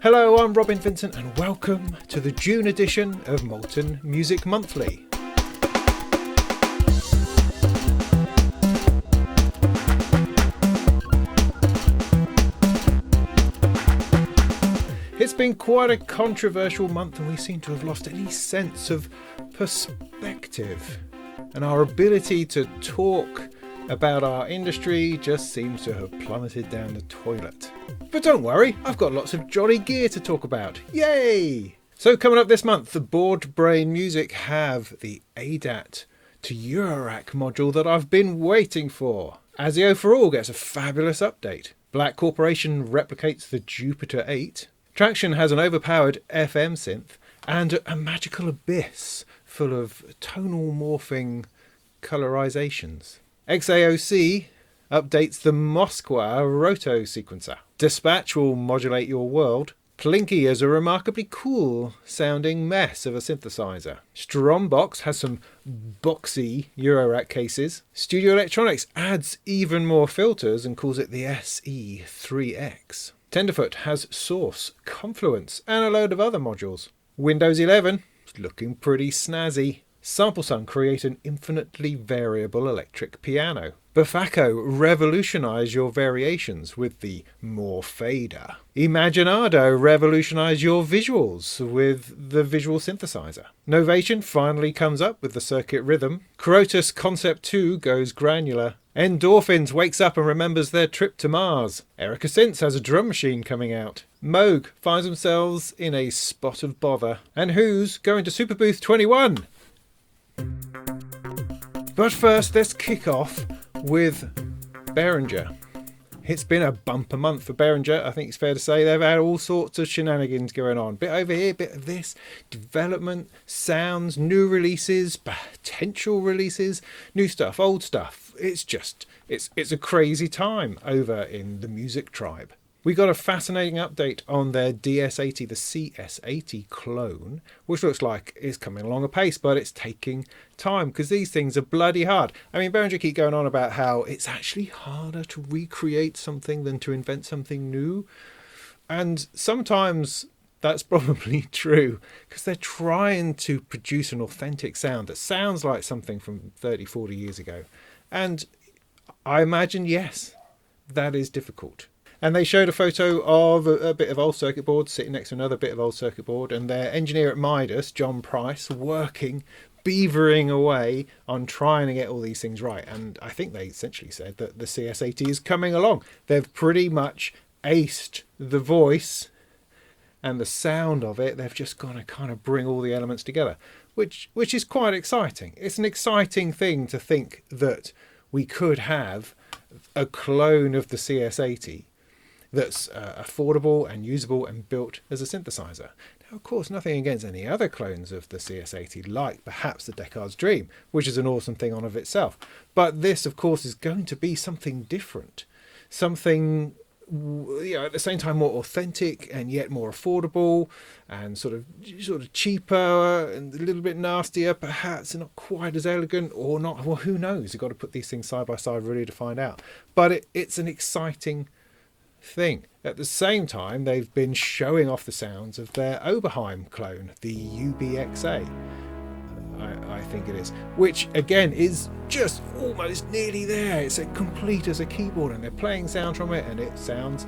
Hello, I'm Robin Vincent and welcome to the June edition of Molten Music Monthly. It's been quite a controversial month and we seem to have lost any sense of perspective, and our ability to talk about our industry just seems to have plummeted down the toilet. But don't worry, I've got lots of jolly gear to talk about. Yay! So coming up this month, the Board Brain Music have the ADAT to Eurorack module that I've been waiting for. ASIO for All gets a fabulous update. Black Corporation replicates the Jupiter 8. Tracktion has an overpowered FM synth and a magical abyss full of tonal morphing colorizations. XAOC updates the Moskwa rotosequencer. Despatch will modulate your world. Plinky is a remarkably cool sounding mess of a synthesizer. Strombox has some boxy Eurorack cases. Studio Electronics adds even more filters and calls it the SE3X. Tenderfoot has Source, Confluence and a load of other modules. Windows 11 is looking pretty snazzy. Sampleson create an infinitely variable electric piano. Befaco revolutionise your variations with the Morphader. Imaginando revolutionise your visuals with the visual synthesizer. Novation finally comes up with the circuit rhythm. Krotos Concept 2 goes granular. Endorphines wakes up and remembers their trip to Mars. Synths has a drum machine coming out. Moog finds themselves in a spot of bother. And who's going to Superbooth 21? But first, let's kick off with Behringer. It's been a bumper month for Behringer, I think it's fair to say. They've had all sorts of shenanigans going on. Bit over here, bit of this, development, sounds, new releases, potential releases, new stuff, old stuff. It's a crazy time over in the music tribe. We got a fascinating update on their DS80, the CS80 clone, which looks like it's coming along apace, but it's taking time because these things are bloody hard. I mean, Behringer keep going on about how it's actually harder to recreate something than to invent something new. And sometimes that's probably true because they're trying to produce an authentic sound that sounds like something from 30, 40 years ago. And I imagine, yes, that is difficult. And they showed a photo of a bit of old circuit board sitting next to another bit of old circuit board, and their engineer at Midas, John Price, working, beavering away on trying to get all these things right. And I think they essentially said that the CS80 is coming along. They've pretty much aced the voice and the sound of it. They've just got to kind of bring all the elements together, which is quite exciting. It's an exciting thing to think that we could have a clone of the CS80 that's affordable and usable and built as a synthesizer. Now, of course, nothing against any other clones of the CS80, like perhaps the Descartes Dream, which is an awesome thing on of itself. But this, of course, is going to be something different. Something, at the same time more authentic and yet more affordable and sort of cheaper and a little bit nastier, perhaps, and not quite as elegant or not. Well, who knows? You've got to put these things side by side really to find out. But it's an exciting thing. At the same time, they've been showing off the sounds of their Oberheim clone, the UBXA, I think it is, which again is just almost nearly there. It's as complete as a keyboard, and they're playing sound from it, and it sounds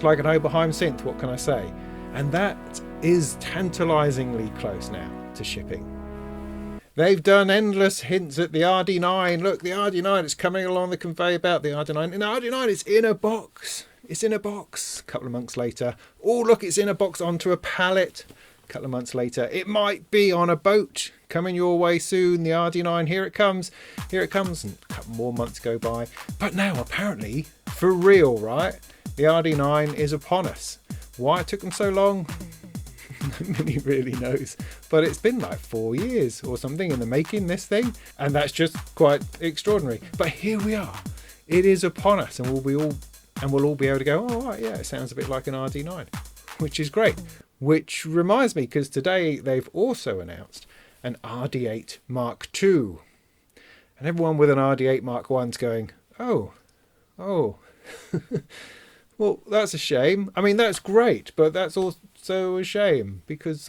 like an Oberheim synth. What can I say? And that is tantalizingly close now to shipping. They've done endless hints at the RD9. Look, the RD9 is coming along the conveyor belt. The RD9, and the RD9 is in a box. It's in a box. A couple of months later. Oh, look, it's in a box onto a pallet. A couple of months later. It might be on a boat coming your way soon. The RD9, here it comes. Here it comes. And a couple more months go by. But now, apparently, for real, right? The RD9 is upon us. Why it took them so long? Nobody really knows, but it's been like 4 years or something in the making, this thing, and that's just quite extraordinary. But here we are, it is upon us, and we'll all be able to go, oh right, yeah, it sounds a bit like an RD9, which is great. Which reminds me, because today they've also announced an RD8 Mark II, and everyone with an RD8 Mark I's going, oh Well, that's a shame. I mean, that's great, but that's also a shame because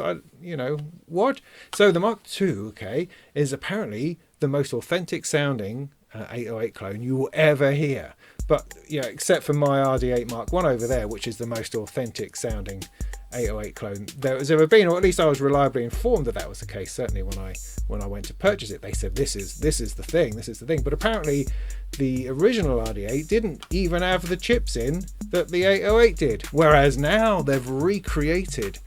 what? So the Mark II, okay, is apparently the most authentic sounding 808 clone you will ever hear. But yeah, except for my RD8 Mark I over there, which is the most authentic sounding 808 clone there has ever been, or at least I was reliably informed that that was the case. Certainly when I went to purchase it, they said this is the thing. But apparently the original RD8 didn't even have the chips in that the 808 did, whereas now they've recreated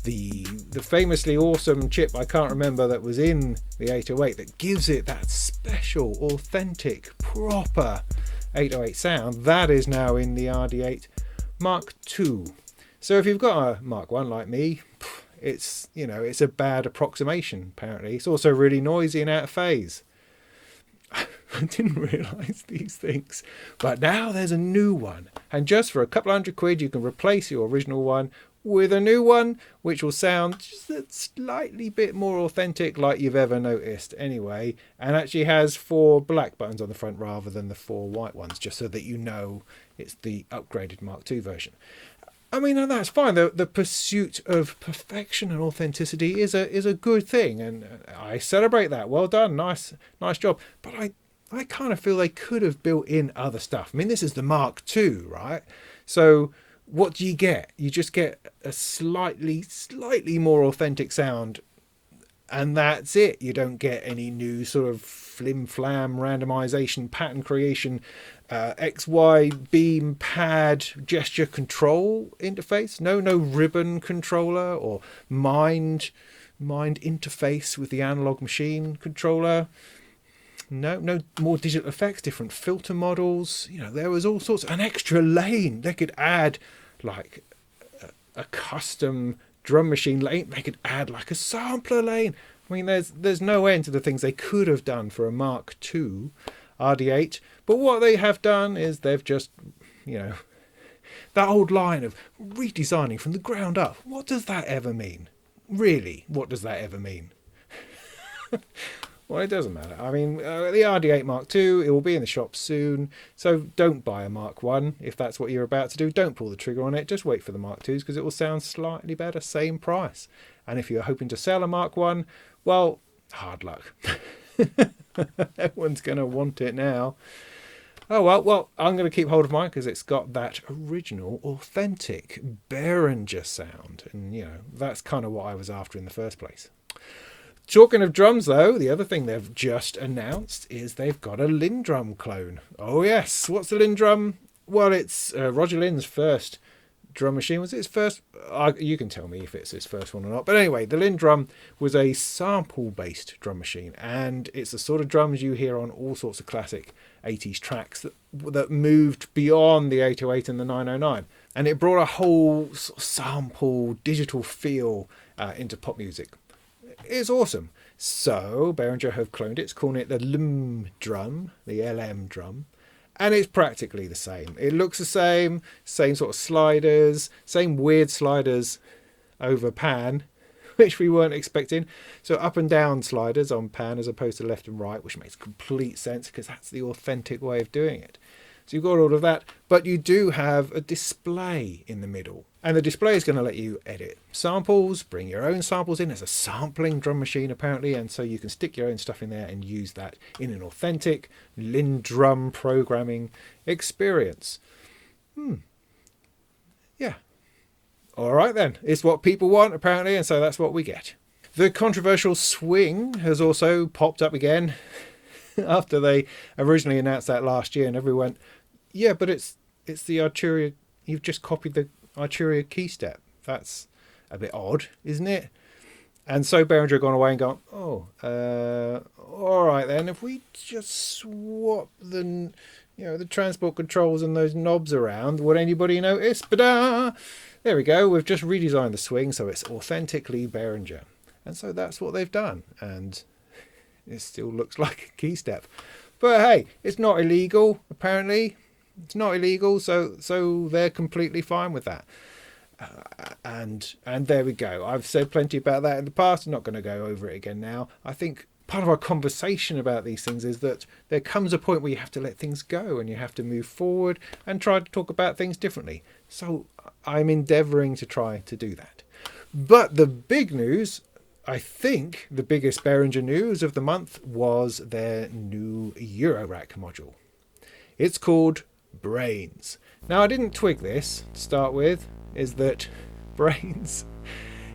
the famously awesome chip, I can't remember, that was in the 808 that gives it that special, authentic, proper 808 sound. That is now in the RD8 Mark II. So if you've got a Mark I like me, it's a bad approximation. Apparently, it's also really noisy and out of phase. I didn't realise these things, but now there's a new one, and just for a couple £100 you can replace your original one with a new one, which will sound just a slightly bit more authentic, like you've ever noticed anyway, and actually has 4 black buttons on the front rather than the 4 white ones, just so that you know it's the upgraded Mark II version. I mean, and that's fine. The pursuit of perfection and authenticity is a good thing, and I celebrate that. Well done, nice job. But I kind of feel they could have built in other stuff. I mean, this is the Mark II, right? So what do you get? You just get a slightly more authentic sound, and that's it. You don't get any new sort of flim-flam randomization, pattern creation, XY beam pad gesture control interface. No ribbon controller or mind interface with the analog machine controller. No more digital effects, different filter models. There was all sorts. An extra lane. They could add like a custom drum machine lane. They could add like a sampler lane. I mean, there's no end to the things they could have done for a Mark II RD8. But what they have done is they've just, that old line of redesigning from the ground up. What does that ever mean? Really, what does that ever mean? Well, it doesn't matter. I mean, the RD8 Mark II, it will be in the shop soon. So don't buy a Mark I if that's what you're about to do. Don't pull the trigger on it. Just wait for the Mark IIs because it will sound slightly better, same price. And if you're hoping to sell a Mark I, well, hard luck. Everyone's going to want it now. Oh, well, I'm going to keep hold of mine because it's got that original, authentic Behringer sound. And, that's kind of what I was after in the first place. Talking of drums, though, the other thing they've just announced is they've got a Lindrum clone. Oh, yes. What's the Lindrum? Well, it's Roger Lynn's first drum machine. Was it his first? You can tell me if it's his first one or not. But anyway, the Lindrum was a sample-based drum machine, and it's the sort of drums you hear on all sorts of classic 80s tracks that moved beyond the 808 and the 909. And it brought a whole sort of sample digital feel into pop music. It's awesome. So Behringer have cloned it. It's calling it the LM drum, the LM drum. And it's practically the same. It looks the same sort of sliders, same weird sliders over pan, which we weren't expecting. So up and down sliders on pan as opposed to left and right, which makes complete sense because that's the authentic way of doing it. So you've got all of that, but you do have a display in the middle. And the display is going to let you edit samples, bring your own samples in. It's a sampling drum machine, apparently, and so you can stick your own stuff in there and use that in an authentic Lindrum programming experience. Yeah. All right, then. It's what people want, apparently, and so that's what we get. The controversial swing has also popped up again after they originally announced that last year, and everyone went, yeah, but it's the Arturia. You've just copied the Arturia key step. That's a bit odd, isn't it? And so Behringer have gone away and gone, all right then, if we just swap the transport controls and those knobs around, would anybody notice? But there we go. We've just redesigned the swing so it's authentically Behringer. And so that's what they've done. And it still looks like a key step. But hey, it's not illegal, apparently. It's not illegal, so they're completely fine with that. And there we go. I've said plenty about that in the past. I'm not going to go over it again now. I think part of our conversation about these things is that there comes a point where you have to let things go and you have to move forward and try to talk about things differently. So I'm endeavouring to try to do that. But the big news, I think the biggest Behringer news of the month, was their new Eurorack module. It's called Brains. Now, I didn't twig this to start with, is that Brains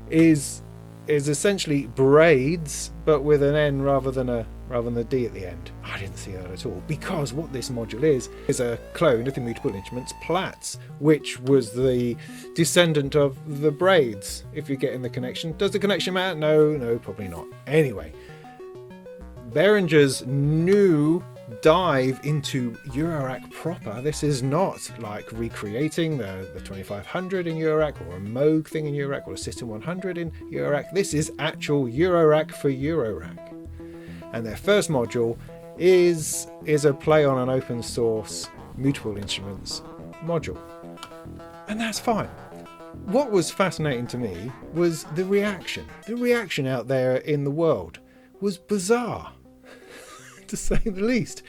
is essentially braids, but with an N rather than a D at the end. I didn't see that at all, because what this module is a clone of the Mutable Instruments Platts, which was the descendant of the braids, if you're getting the connection. Does the connection matter? No, probably not. Anyway, Behringer's new dive into Eurorack proper. This is not like recreating the 2500 in Eurorack, or a Moog thing in Eurorack, or a System 100 in Eurorack. This is actual Eurorack for Eurorack. And their first module is a play on an open source Mutable Instruments module. And that's fine. What was fascinating to me was the reaction. The reaction out there in the world was bizarre, to say the least.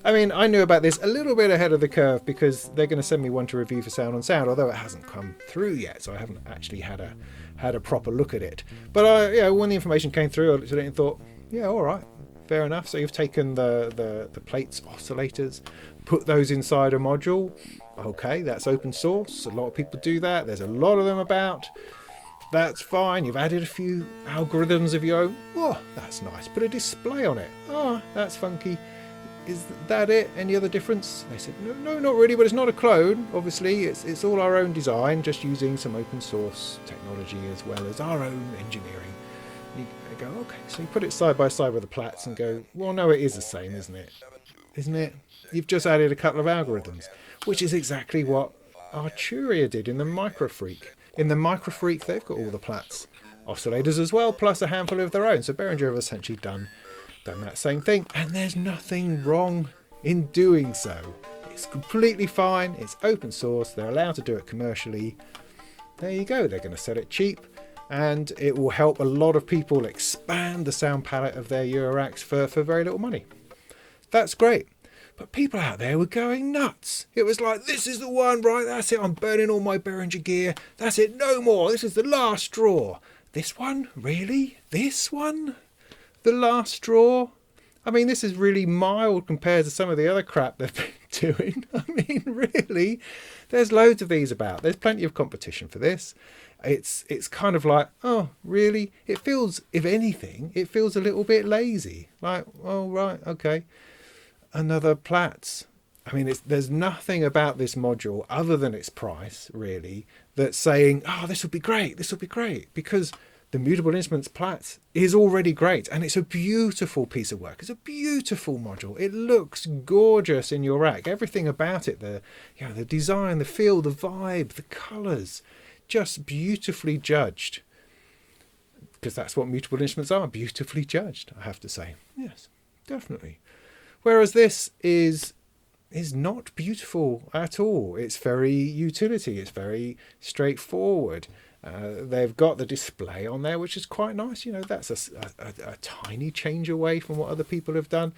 I mean, I knew about this a little bit ahead of the curve, because they're going to send me one to review for Sound on Sound, although it hasn't come through yet, so I haven't actually had a proper look at it. But when the information came through, I looked at it and thought, yeah, all right, fair enough. So you've taken the plates oscillators, put those inside a module. Okay, that's open source. A lot of people do that. There's a lot of them about. That's fine. You've added a few algorithms of your own. Oh, that's nice. Put a display on it. Oh, that's funky. Is that it? Any other difference? They said, no, not really, but it's not a clone. Obviously, it's all our own design, just using some open source technology as well as our own engineering. You go, okay, so you put it side by side with the Platts and go, well, no, it is the same, isn't it? Isn't it? You've just added a couple of algorithms, which is exactly what Arturia did in the Microfreak. In the Microfreak, they've got all the Platts oscillators as well, plus a handful of their own. So Behringer have essentially done that same thing, and there's nothing wrong in doing so. It's completely fine. It's open source. They're allowed to do it commercially. There you go. They're going to sell it cheap, and it will help a lot of people expand the sound palette of their Euroracks for very little money. That's great. But people out there were going nuts. It was like, this is the one, right? That's it. I'm burning all my Behringer gear. That's it. No more. This is the last straw. This one? Really? This one? The last straw? I mean, this is really mild compared to some of the other crap they've been doing. I mean, really? There's loads of these about. There's plenty of competition for this. It's kind of like, oh, really? It feels, if anything, it feels a little bit lazy. Like, oh, right, okay. Another Platts. I mean, there's nothing about this module other than its price, really, that's saying, oh, this would be great, because the Mutable Instruments Platts is already great, and it's a beautiful piece of work. It's a beautiful module. It looks gorgeous in your rack. Everything about it, the design, the feel, the vibe, the colours, just beautifully judged. Because that's what Mutable Instruments are, beautifully judged, I have to say. Yes, definitely. Whereas this is not beautiful at all. It's very utility. It's very straightforward. They've got the display on there, which is quite nice. You know, that's a tiny change away from what other people have done.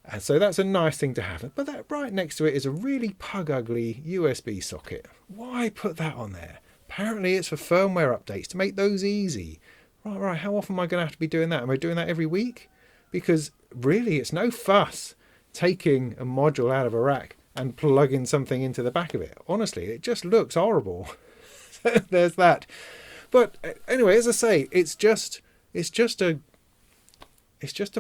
And so that's a nice thing to have. But that right next to it is a really pug-ugly USB socket. Why put that on there? Apparently it's for firmware updates to make those easy. Right, how often am I going to have to be doing that? Am I doing that every week? Because really, it's no fuss taking a module out of a rack and plugging something into the back of it. Honestly, it just looks horrible. There's that. But anyway, as I say, it's just a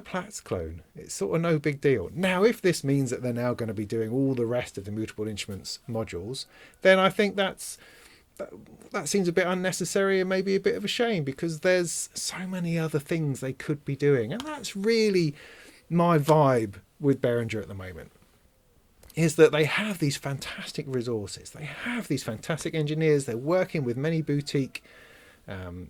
Platts clone. It's sort of no big deal. Now, if this means that they're now going to be doing all the rest of the Mutable Instruments modules, then I think that seems a bit unnecessary and maybe a bit of a shame, because there's so many other things they could be doing. And that's really my vibe with Behringer at the moment, is that they have these fantastic resources. They have these fantastic engineers. They're working with many boutique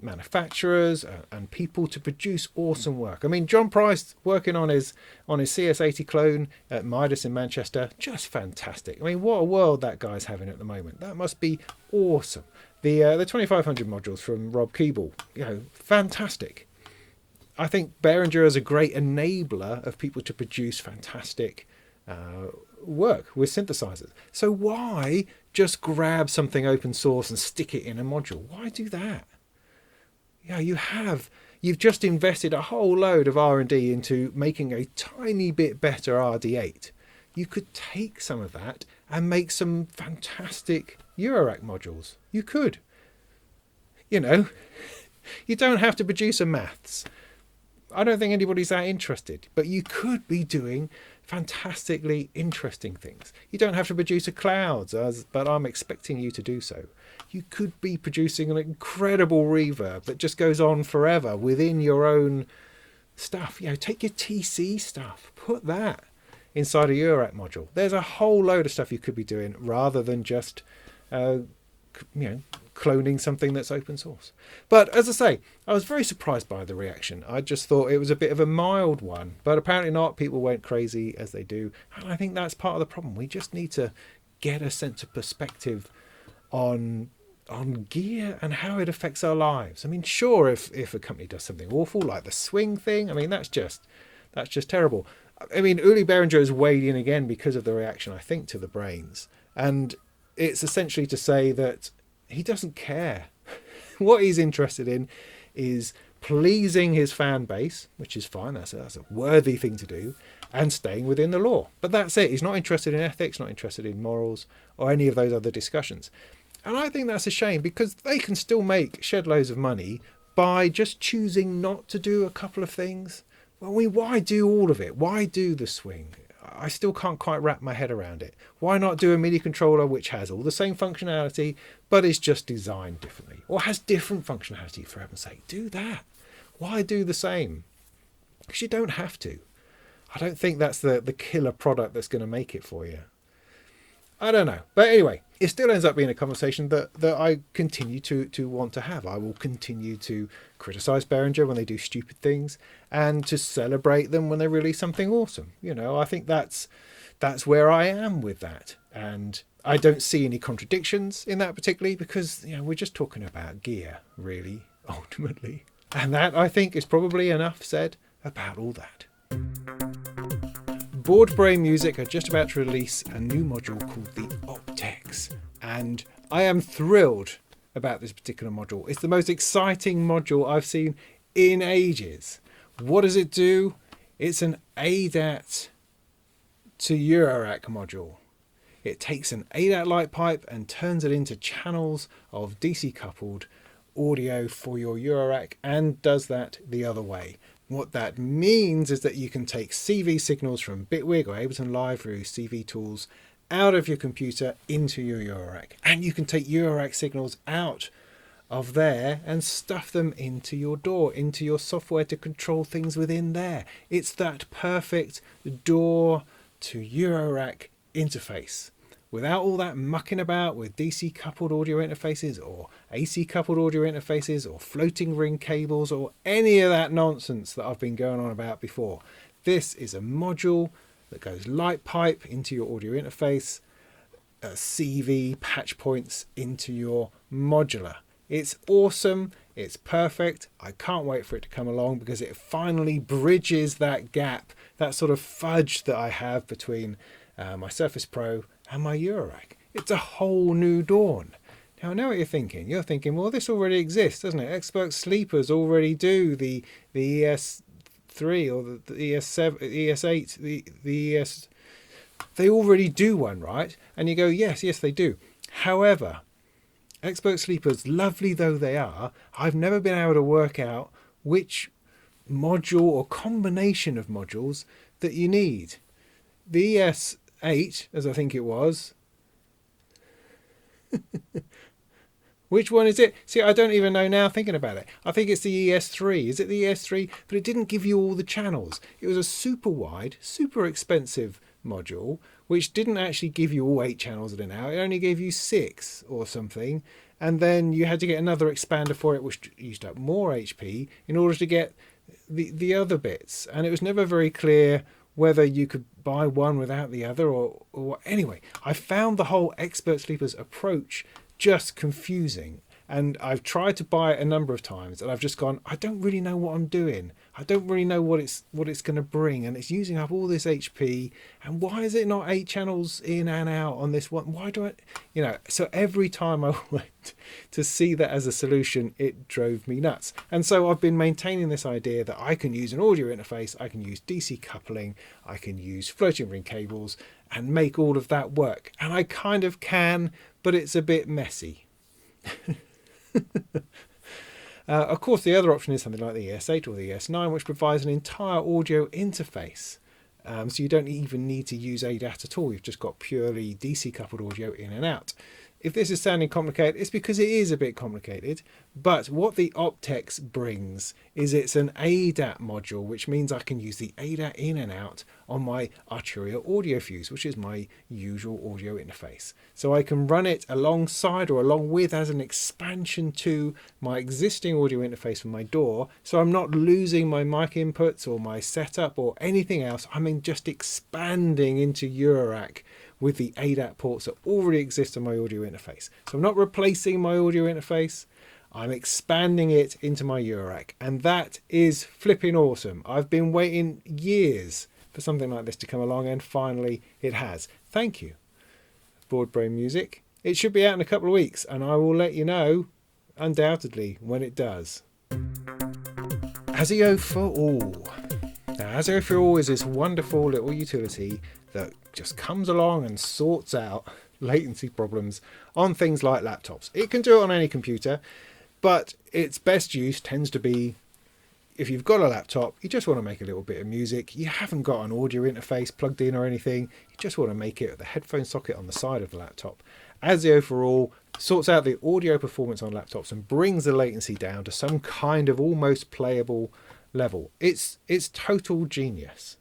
manufacturers and people to produce awesome work. I mean, John Price working on his CS80 clone at Midas in Manchester, just fantastic. I mean, what a world that guy's having at the moment. That must be awesome. The 2500 modules from Rob Keeble, fantastic. I think Behringer is a great enabler of people to produce fantastic work with synthesizers. So why just grab something open source and stick it in a module? Why do that? Yeah, you've just invested a whole load of R&D into making a tiny bit better RD8. You could take some of that and make some fantastic Eurorack modules. You could. You know, you don't have to produce a maths. I don't think anybody's that interested, but you could be doing fantastically interesting things. You don't have to produce a clouds, but I'm expecting you to do so. You could be producing an incredible reverb that just goes on forever within your own stuff. You know, take your TC stuff, put that inside a Eurorack module. There's a whole load of stuff you could be doing rather than just, cloning something that's open source. But as I say, I was very surprised by the reaction. I just thought it was a bit of a mild one, but apparently not. People went crazy as they do. And I think that's part of the problem. We just need to get a sense of perspective on gear and how it affects our lives. I mean, sure, if a company does something awful like the swing thing, I mean, that's just terrible. I mean, Uli Behringer has weighed in again because of the reaction, I think, to the brains. And it's essentially to say that he doesn't care. What he's interested in is pleasing his fan base, which is fine. That's a worthy thing to do, and staying within the law. But that's it. He's not interested in ethics, not interested in morals, or any of those other discussions. And I think that's a shame, because they can still make shed loads of money by just choosing not to do a couple of things. Well, why do all of it? Why do the swing? I still can't quite wrap my head around it. Why not do a MIDI controller which has all the same functionality, but is just designed differently? Or has different functionality, for heaven's sake? Do that. Why do the same? Because you don't have to. I don't think that's the killer product that's going to make it for you. I don't know. But anyway, it still ends up being a conversation that I continue to want to have. I will continue to criticize Behringer when they do stupid things and to celebrate them when they release something awesome. You know, I think that's where I am with that. And I don't see any contradictions in that particularly, because, you know, we're just talking about gear, really, ultimately. And that, I think, is probably enough said about all that. Board Brain Music are just about to release a new module called the OPTX, and I am thrilled about this particular module. It's the most exciting module I've seen in ages. What does it do? It's an ADAT to Eurorack module. It takes an ADAT light pipe and turns it into channels of DC coupled audio for your Eurorack, and does that the other way. What that means is that you can take CV signals from Bitwig or Ableton Live through CV tools out of your computer into your Eurorack. And you can take Eurorack signals out of there and stuff them into your DAW, into your software to control things within there. It's that perfect DAW to Eurorack interface, without all that mucking about with DC coupled audio interfaces or AC coupled audio interfaces or floating ring cables or any of that nonsense that I've been going on about before. This is a module that goes light pipe into your audio interface, CV patch points into your modular. It's awesome. It's perfect. I can't wait for it to come along, because it finally bridges that gap, that sort of fudge that I have between my Surface Pro and my Eurorack. It's a whole new dawn. Now I know what you're thinking. You're thinking, well, this already exists, doesn't it? Expert Sleepers already do the ES3 or the ES7, ES8, the ES. They already do one, right? And you go, yes, they do. However, Expert Sleepers, lovely though they are, I've never been able to work out which module or combination of modules that you need. The ES8, as I think it was. Which one is it? See, I don't even know now thinking about it. I think it's the ES3. Is it the ES3? But it didn't give you all the channels. It was a super wide, super expensive module, which didn't actually give you all 8 channels in and out. It only gave you 6 or something. And then you had to get another expander for it, which used up more HP in order to get the other bits. And it was never very clear whether you could buy one without the other or anyway. I found the whole Expert Sleepers approach just confusing, And I've tried to buy it a number of times, and I've just gone, I don't really know what I'm doing. I don't really know what it's going to bring, and it's using up all this HP. And why is it not 8 channels in and out on this one? Why do I, so every time I went to see that as a solution, it drove me nuts. And so I've been maintaining this idea that I can use an audio interface, I can use DC coupling, I can use floating ring cables, and make all of that work. And I kind of can, but it's a bit messy. Of course, the other option is something like the ES8 or the ES9, which provides an entire audio interface. So you don't even need to use ADAT at all. You've just got purely DC coupled audio in and out. If this is sounding complicated, it's because it is a bit complicated. But what the OPTX brings is it's an ADAT module, which means I can use the ADAT in and out on my Arturia audio fuse, which is my usual audio interface. So I can run it alongside or along with as an expansion to my existing audio interface for my DAW. So I'm not losing my mic inputs or my setup or anything else. I'm just expanding into Eurorack with the ADAT ports that already exist on my audio interface. So I'm not replacing my audio interface, I'm expanding it into my Eurorack, and that is flipping awesome. I've been waiting years for something like this to come along, and finally it has. Thank you, Board Brain Music. It should be out in a couple of weeks, and I will let you know, undoubtedly, when it does. ASIO for All. Now, ASIO for All is this wonderful little utility that just comes along and sorts out latency problems on things like laptops. It can do it on any computer, but its best use tends to be if you've got a laptop, you just want to make a little bit of music, you haven't got an audio interface plugged in or anything, you just want to make it at the headphone socket on the side of the laptop. ASIO for All sorts out the audio performance on laptops and brings the latency down to some kind of almost playable level. It's total genius.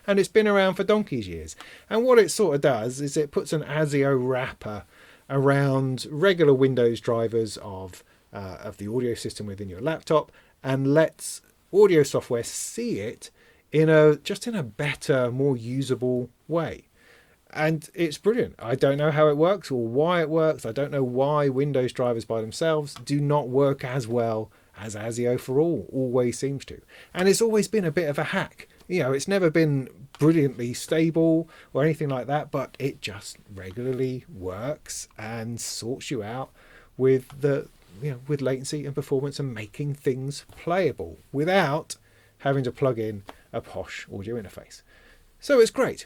And it's been around for donkey's years. And what it sort of does is it puts an ASIO wrapper around regular Windows drivers of the audio system within your laptop and lets audio software see it in a better, more usable way. And it's brilliant. I don't know how it works or why it works. I don't know why Windows drivers by themselves do not work as well as ASIO for All always seems to. And it's always been a bit of a hack. It's never been brilliantly stable or anything like that, but it just regularly works and sorts you out with with latency and performance and making things playable without having to plug in a posh audio interface. So it's great.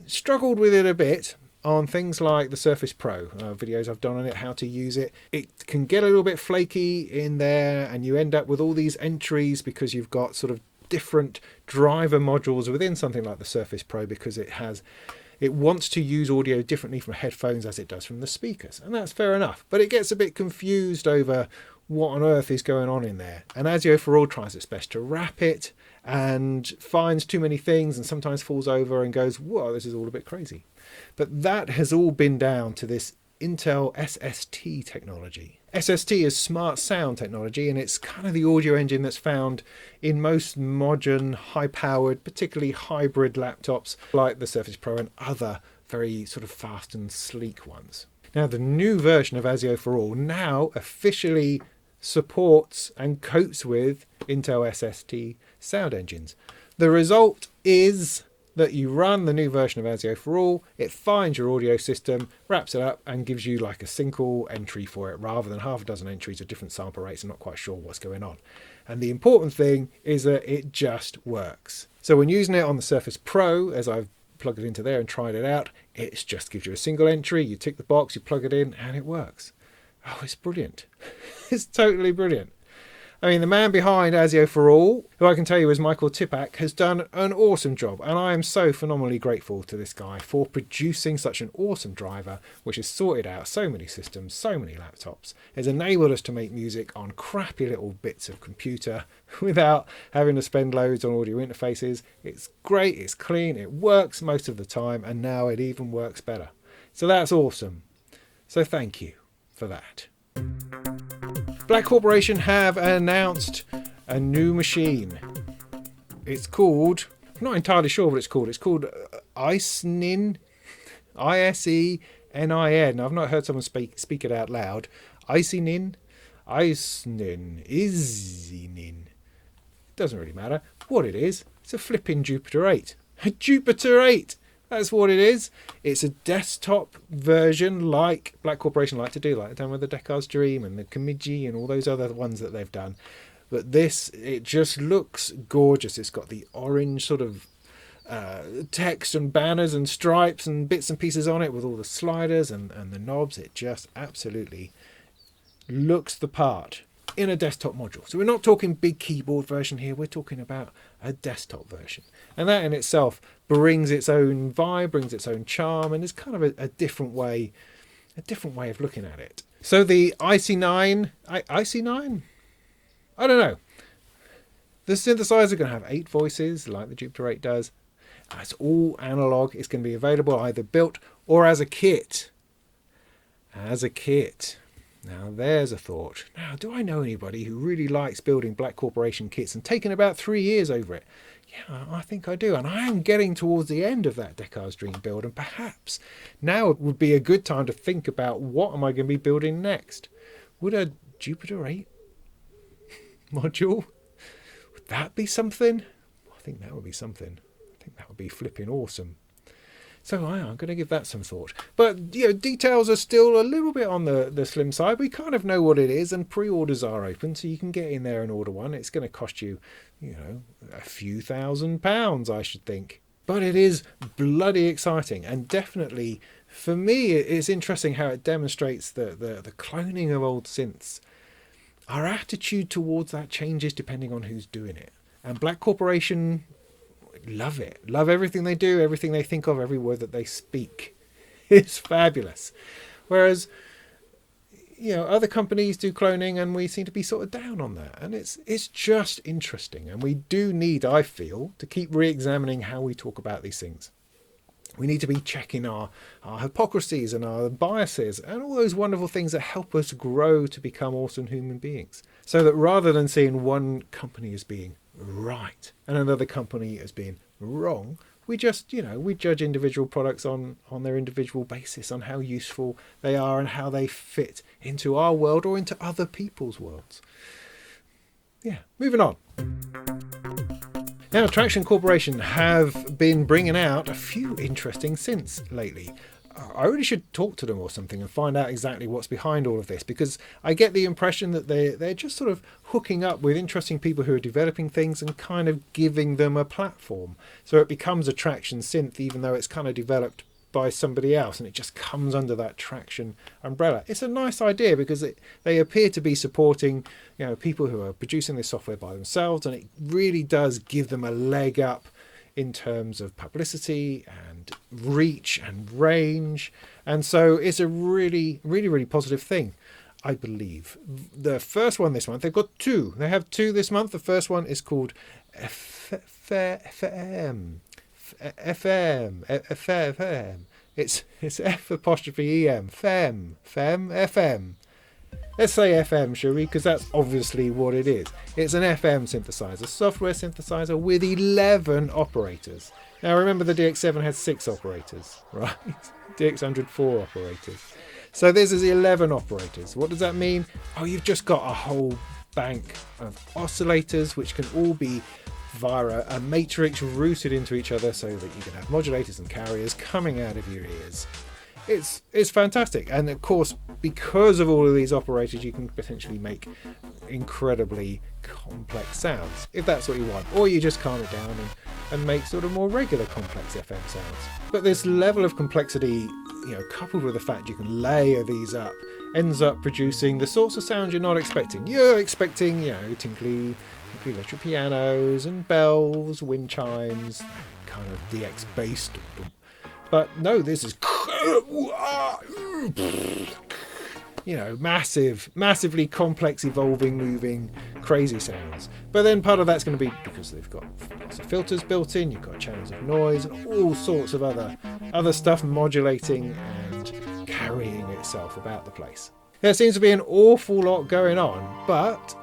Struggled with it a bit on things like the Surface Pro, videos I've done on it, how to use it. It can get a little bit flaky in there and you end up with all these entries because you've got sort of different driver modules within something like the Surface Pro because it wants to use audio differently from headphones as it does from the speakers, and that's fair enough, but it gets a bit confused over what on earth is going on in there. And ASIO for All tries its best to wrap it and finds too many things and sometimes falls over and goes, whoa, this is all a bit crazy. But that has all been down to this Intel SST technology. SST is smart sound technology, and it's kind of the audio engine that's found in most modern, high-powered, particularly hybrid laptops like the Surface Pro and other very sort of fast and sleek ones. Now, the new version of ASIO for All now officially supports and copes with Intel SST sound engines. The result is that you run the new version of ASIO for All, it finds your audio system, wraps it up and gives you like a single entry for it rather than half a dozen entries of different sample rates and not quite sure what's going on. And the important thing is that it just works. So when using it on the Surface Pro, as I've plugged it into there and tried it out, it just gives you a single entry, you tick the box, you plug it in and it works. Oh, it's brilliant. It's totally brilliant. I mean, the man behind ASIO for All, who I can tell you is Michael Tipak, has done an awesome job, and I am so phenomenally grateful to this guy for producing such an awesome driver which has sorted out so many systems, so many laptops. It's enabled us to make music on crappy little bits of computer without having to spend loads on audio interfaces. It's great, it's clean, it works most of the time, and now it even works better. So that's awesome. So thank you for that. Black Corporation have announced a new machine. It's called, I'm not entirely sure what it's called. It's called ISE-NIN, ISE-NIN. I've not heard someone speak it out loud. ISE-NIN, ISE-NIN. Doesn't really matter what it is. It's a flipping Jupiter 8. A Jupiter 8! That's what it is. It's a desktop version like Black Corporation like to do, like done with the Descartes Dream and the Kamiji and all those other ones that they've done. But this, it just looks gorgeous. It's got the orange sort of text and banners and stripes and bits and pieces on it with all the sliders and the knobs. It just absolutely looks the part in a desktop module. So we're not talking big keyboard version here, we're talking about a desktop version. And that in itself brings its own vibe, brings its own charm, and is kind of a different way of looking at it. So the ISE-NIN, ISE-NIN? I don't know. The synthesizer is going to have 8 voices like the Jupiter 8 does. It's all analog. It's going to be available either built or as a kit. As a kit. Now there's a thought. Now, do I know anybody who really likes building Black Corporation kits and taking about 3 years over it? Yeah, I think I do. And I am getting towards the end of that Descartes Dream build. And perhaps now would be a good time to think about what am I going to be building next. Would a Jupiter 8 module, would that be something? I think that would be something. I think that would be flipping awesome. So I'm going to give that some thought. But details are still a little bit on the slim side. We kind of know what it is, and pre-orders are open, so you can get in there and order one. It's going to cost you, a few £1,000s, I should think. But it is bloody exciting, and definitely, for me, it's interesting how it demonstrates the cloning of old synths. Our attitude towards that changes depending on who's doing it. And Black Corporation love it. Love everything they do, everything they think of, every word that they speak. It's fabulous. Whereas, other companies do cloning and we seem to be sort of down on that. And it's just interesting. And we do need, I feel, to keep re-examining how we talk about these things. We need to be checking our hypocrisies and our biases and all those wonderful things that help us grow to become awesome human beings. So that rather than seeing one company as being right and another company as being wrong, we just, we judge individual products on their individual basis, on how useful they are and how they fit into our world or into other people's worlds. Yeah, moving on. Now, Tracktion Corporation have been bringing out a few interesting synths lately. I really should talk to them or something and find out exactly what's behind all of this, because I get the impression that they're just sort of hooking up with interesting people who are developing things and kind of giving them a platform. So it becomes a Tracktion synth, even though it's kind of developed by somebody else, and it just comes under that Tracktion umbrella. It's a nice idea because they appear to be supporting people who are producing this software by themselves, and it really does give them a leg up in terms of publicity and reach and range. And so it's a really, really, really positive thing, I believe. The first one this month, they've got 2. They have 2 this month. The first one is called F'Em. It's F apostrophe EM. F'Em. FM. Let's say FM, shall we? Because that's obviously what it is. It's an FM synthesizer, software synthesizer with 11 operators. Now remember, the DX7 has 6 operators, right? DX100 4 operators. So this is 11 operators. What does that mean? Oh, you've just got a whole bank of oscillators which can all be via a matrix rooted into each other, so that you can have modulators and carriers coming out of your ears. It's fantastic, and of course, because of all of these operators, you can potentially make incredibly complex sounds, if that's what you want, or you just calm it down and make sort of more regular complex FM sounds. But this level of complexity, coupled with the fact you can layer these up, ends up producing the sorts of sounds you're not expecting. You're expecting, tinkly electric pianos and bells, wind chimes, kind of DX bass. But no, this is massively complex, evolving, moving, crazy sounds. But then part of that's going to be because they've got lots of filters built in, you've got channels of noise and all sorts of other stuff modulating and carrying itself about the place. There seems to be an awful lot going on, but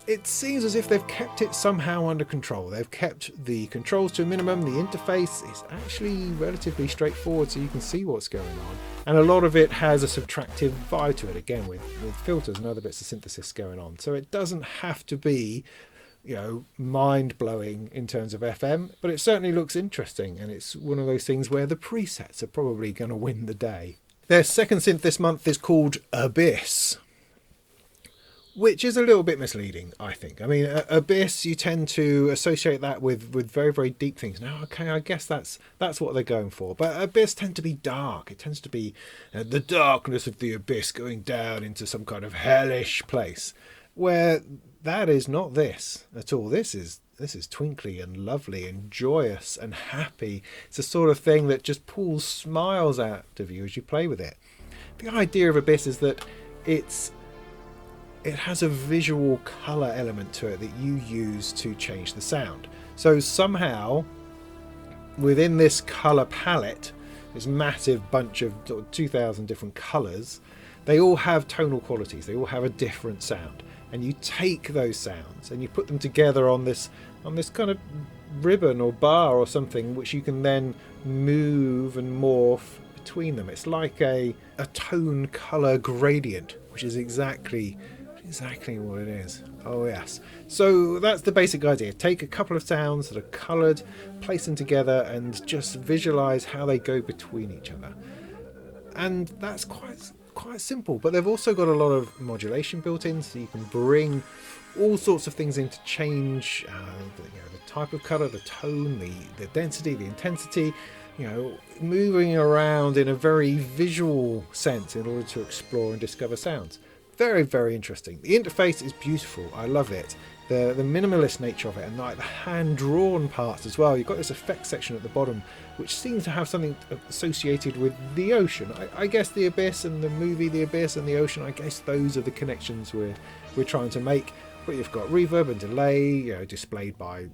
it seems as if they've kept it somehow under control. They've kept the controls to a minimum. The interface is actually relatively straightforward, so you can see what's going on. And a lot of it has a subtractive vibe to it, again, with filters and other bits of synthesis going on. So it doesn't have to be, you know, mind-blowing in terms of FM, but it certainly looks interesting. And it's one of those things where the presets are probably going to win the day. Their second synth this month is called Abyss, which is a little bit misleading, I think. I mean, Abyss, you tend to associate that with very, very deep things. Now, okay, I guess that's what they're going for. But Abyss tend to be dark. It tends to be the darkness of the abyss going down into some kind of hellish place, where that is not this at all. This is twinkly and lovely and joyous and happy. It's the sort of thing that just pulls smiles out of you as you play with it. The idea of Abyss is that it has a visual colour element to it that you use to change the sound. So somehow, within this colour palette, this massive bunch of 2,000 different colours, they all have tonal qualities. They all have a different sound. And you take those sounds and you put them together on this kind of ribbon or bar or something, which you can then move and morph between them. It's like a tone color gradient, which is exactly what it is. Oh yes. So that's the basic idea. Take a couple of sounds that are colored, place them together, and just visualize how they go between each other. And that's quite simple, but they've also got a lot of modulation built in, so you can bring all sorts of things in to change the type of color, the tone, the density, the intensity, moving around in a very visual sense in order to explore and discover sounds. Very, very interesting. The interface is beautiful. I love it. The minimalist nature of it, and like the hand-drawn parts as well. You've got this effects section at the bottom, which seems to have something associated with the ocean. I guess the Abyss and the movie The Abyss and the ocean, I guess those are the connections we're trying to make. But you've got reverb and delay, displayed by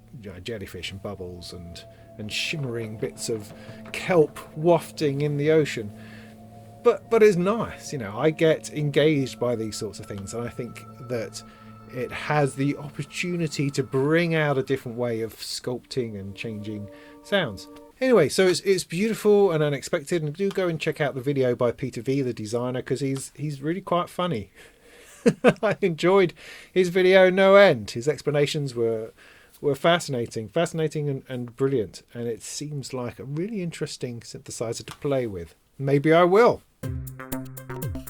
jellyfish and bubbles and shimmering bits of kelp wafting in the ocean. But it's nice, I get engaged by these sorts of things, and I think that it has the opportunity to bring out a different way of sculpting and changing sounds. Anyway, so it's beautiful and unexpected, and do go and check out the video by Peter V, the designer, because he's really quite funny. I enjoyed his video no end. His explanations were fascinating and brilliant, and it seems like a really interesting synthesizer to play with. Maybe I will.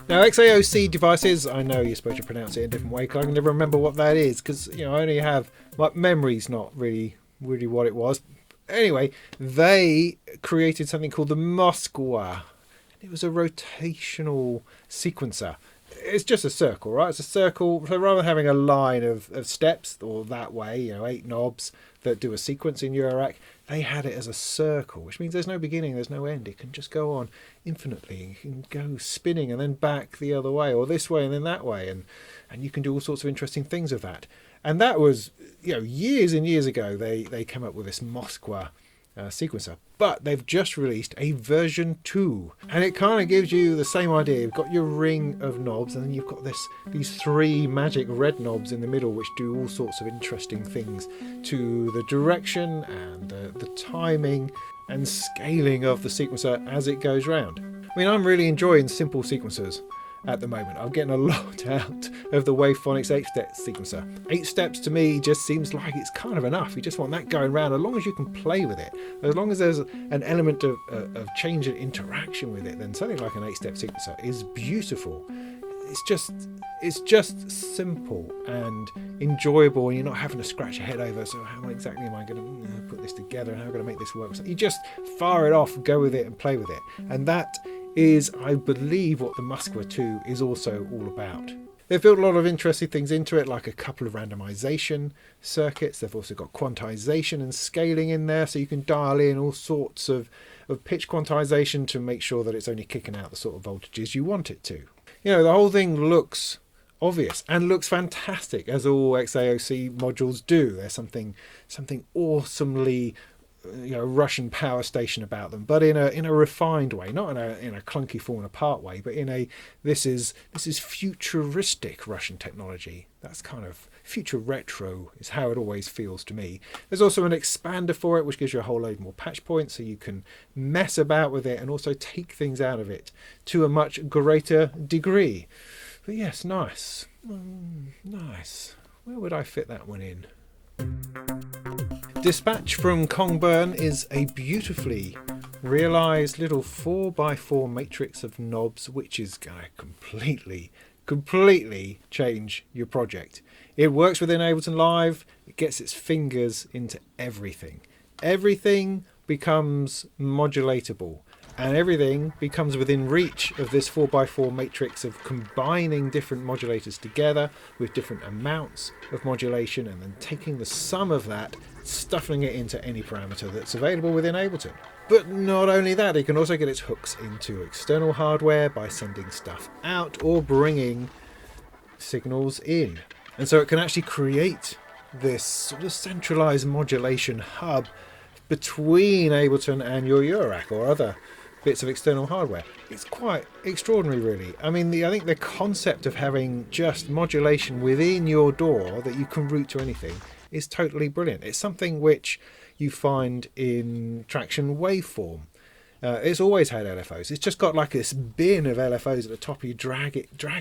Now, XAOC devices, I know you're supposed to pronounce it in a different way, because I can never remember what that is, because I only have, memory's not really what it was. Anyway, they created something called the Moskwa. It was a rotational sequencer. It's just a circle, right? It's a circle, so rather than having a line of steps, or that way, 8 knobs that do a sequence in Eurorack, they had it as a circle, which means there's no beginning, there's no end. It can just go on infinitely. You can go spinning and then back the other way, or this way and then that way, and you can do all sorts of interesting things with that. And that was, years and years ago, they came up with this Moskwa sequencer, but they've just released a version 2, and it kind of gives you the same idea. You've got your ring of knobs, and then you've got these 3 magic red knobs in the middle, which do all sorts of interesting things to the direction and the timing and scaling of the sequencer as it goes round. I mean, I'm really enjoying simple sequencers at the moment. I'm getting a lot out of the Wavephonics 8-step sequencer. 8 steps to me just seems like it's kind of enough. You just want that going round, as long as you can play with it. As long as there's an element of change and interaction with it, then something like an 8-step sequencer is beautiful. It's just simple and enjoyable, and you're not having to scratch your head over, so how exactly am I going to put this together, and how am I going to make this work? So you just fire it off, go with it and play with it. And that is, I believe, what the Moskwa II is also all about. They've built a lot of interesting things into it, like a couple of randomization circuits. They've also got quantization and scaling in there, so you can dial in all sorts of pitch quantization to make sure that it's only kicking out the sort of voltages you want it to. The whole thing looks obvious and looks fantastic, as all XAOC modules do. There's something awesomely Russian power station about them, but in a refined way, not in a clunky falling apart way, but in a this is futuristic Russian technology. That's kind of future retro is how it always feels to me. There's also an expander for it, which gives you a whole load more patch points, so you can mess about with it and also take things out of it to a much greater degree. But yes, nice. Nice. Where would I fit that one in? Despatch from Cong is a beautifully realised little 4x4 matrix of knobs, which is going to completely change your project. It works within Ableton Live. It gets its fingers into everything. Everything becomes modulatable, and everything becomes within reach of this 4x4 matrix of combining different modulators together with different amounts of modulation, and then taking the sum of that, stuffing it into any parameter that's available within Ableton. But not only that, it can also get its hooks into external hardware by sending stuff out or bringing signals in. And so it can actually create this sort of centralized modulation hub between Ableton and your Eurorack or other bits of external hardware. It's quite extraordinary, really. I mean, I think the concept of having just modulation within your DAW that you can route to anything is totally brilliant. It's something which you find in Tracktion Waveform. It's always had LFOs. It's just got like this bin of LFOs at the top. You drag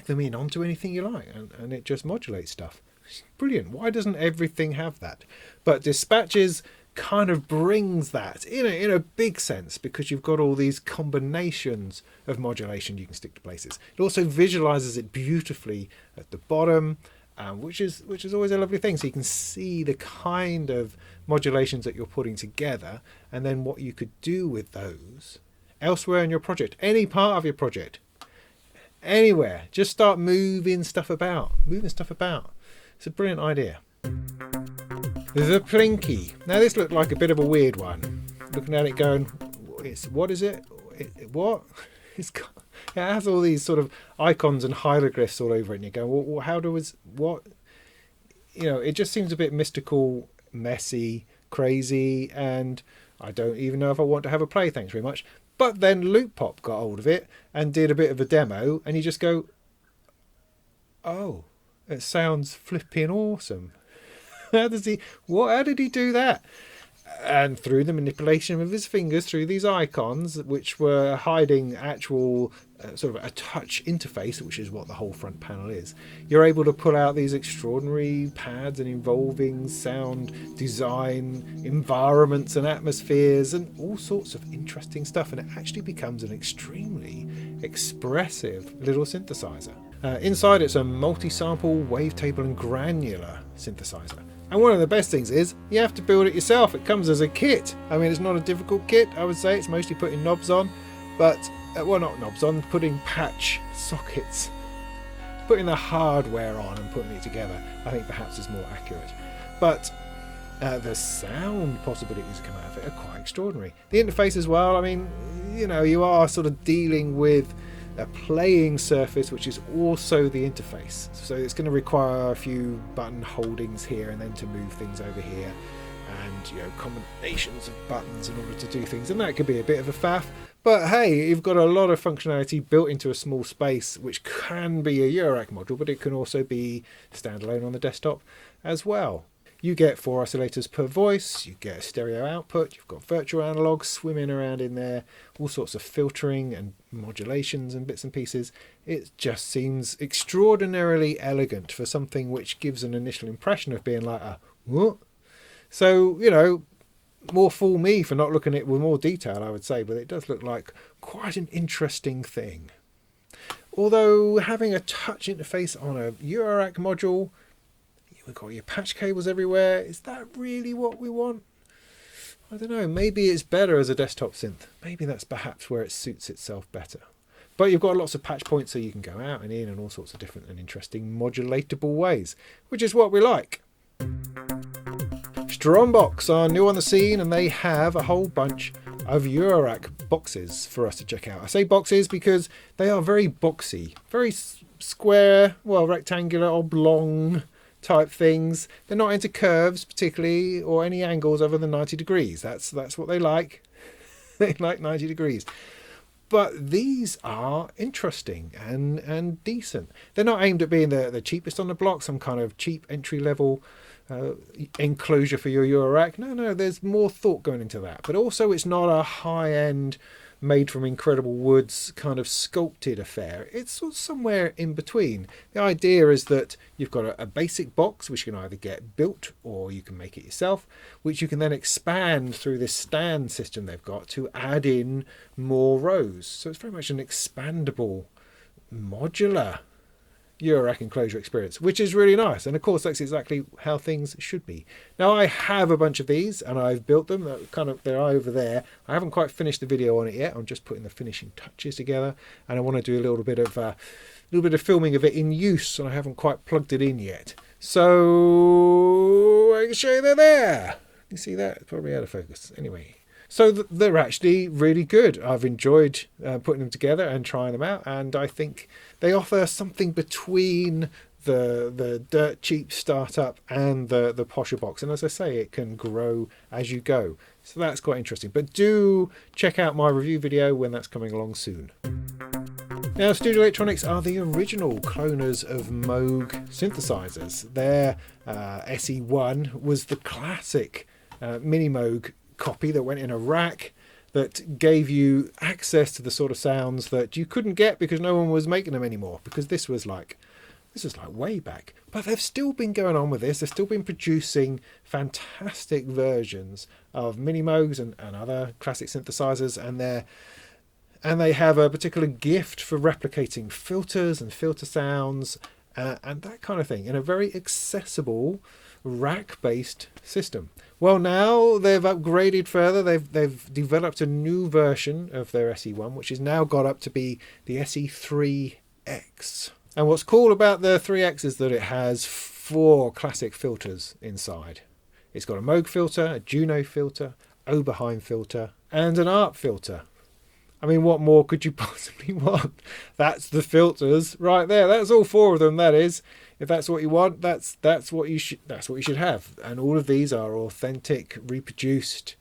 them in onto anything you like, and it just modulates stuff. It's brilliant. Why doesn't everything have that? But Despatches kind of brings that in a big sense, because you've got all these combinations of modulation you can stick to places. It also visualizes it beautifully at the bottom, which is always a lovely thing. So you can see the kind of modulations that you're putting together, and then what you could do with those elsewhere in your project, any part of your project, anywhere. Just start moving stuff about. It's a brilliant idea. The Plinky. Now this looked like a bit of a weird one. Looking at it going, what is it? What? It has all these sort of icons and hieroglyphs all over it, and you go, well, how what? It just seems a bit mystical, messy, crazy, and I don't even know if I want to have a play, thanks very much. But then Loop-Pop got hold of it and did a bit of a demo, and you just go, oh, it sounds flipping awesome. How did he do that? And through the manipulation of his fingers through these icons, which were hiding actual sort of a touch interface, which is what the whole front panel is, you're able to pull out these extraordinary pads and involving sound design, environments and atmospheres and all sorts of interesting stuff, and it actually becomes an extremely expressive little synthesizer. Inside it's a multi-sample, wavetable and granular synthesizer. And one of the best things is you have to build it yourself. It comes as a kit. I mean, it's not a difficult kit, I would say. It's mostly putting knobs on, but, well, not knobs on, putting patch sockets. Putting the hardware on and putting it together, I think perhaps is more accurate. But the sound possibilities that come out of it are quite extraordinary. The interface as well, I mean, you are sort of dealing with a playing surface, which is also the interface. So it's going to require a few button holdings here and then to move things over here, and combinations of buttons in order to do things, and that could be a bit of a faff. But hey, you've got a lot of functionality built into a small space, which can be a Eurorack module, but it can also be standalone on the desktop as well. You get 4 oscillators per voice, you get a stereo output, you've got virtual analogs swimming around in there, all sorts of filtering and modulations and bits and pieces. It just seems extraordinarily elegant for something which gives an initial impression of being like a what? So, more fool me for not looking at it with more detail, I would say, but it does look like quite an interesting thing. Although having a touch interface on a Eurorack module, we've got your patch cables everywhere. Is that really what we want? I don't know. Maybe it's better as a desktop synth. Maybe that's perhaps where it suits itself better. But you've got lots of patch points, so you can go out and in and all sorts of different and interesting modulatable ways, which is what we like. Strombox are new on the scene, and they have a whole bunch of Eurorack boxes for us to check out. I say boxes because they are very boxy, very square, well, rectangular, oblong type things. They're not into curves particularly, or any angles other than 90 degrees. That's what they like. They like 90 degrees. But these are interesting and decent. They're not aimed at being the cheapest on the block, some kind of cheap entry level enclosure for your Eurorack. No, there's more thought going into that. But also it's not a high-end, made from incredible woods kind of sculpted affair. It's sort of somewhere in between. The idea is that you've got a basic box which you can either get built or you can make it yourself, which you can then expand through this stand system they've got to add in more rows. So it's very much an expandable, modular Eurorack enclosure experience, which is really nice. And of course that's exactly how things should be. Now I have a bunch of these and I've built them. They're over there. I haven't quite finished the video on it yet. I'm just putting the finishing touches together, and I want to do a little bit of filming of it in use, and I haven't quite plugged it in yet. So I can show you they're there. You see that? It's probably out of focus. Anyway. So they're actually really good. I've enjoyed putting them together and trying them out, and I think they offer something between the dirt cheap startup and the posher box. And as I say, it can grow as you go. So that's quite interesting. But do check out my review video when that's coming along soon. Now, Studio Electronics are the original cloners of Moog synthesizers. Their SE1 was the classic mini Moog copy that went in a rack that gave you access to the sort of sounds that you couldn't get because no one was making them anymore, because this was like way back. But they've still been going on with this. They've still been producing fantastic versions of mini Moogs and other classic synthesizers, and they have a particular gift for replicating filters and filter sounds and that kind of thing in a very accessible rack-based system. Well, now they've upgraded further. They've developed a new version of their SE1, which has now got up to be the SE3X. And what's cool about the 3X is that it has 4 classic filters inside. It's got a Moog filter, a Juno filter, Oberheim filter, and an ARP filter. I mean, what more could you possibly want? That's the filters right there. That's all 4 of them, that is. If that's what you want, that's what you should have. And all of these are authentic, reproduced,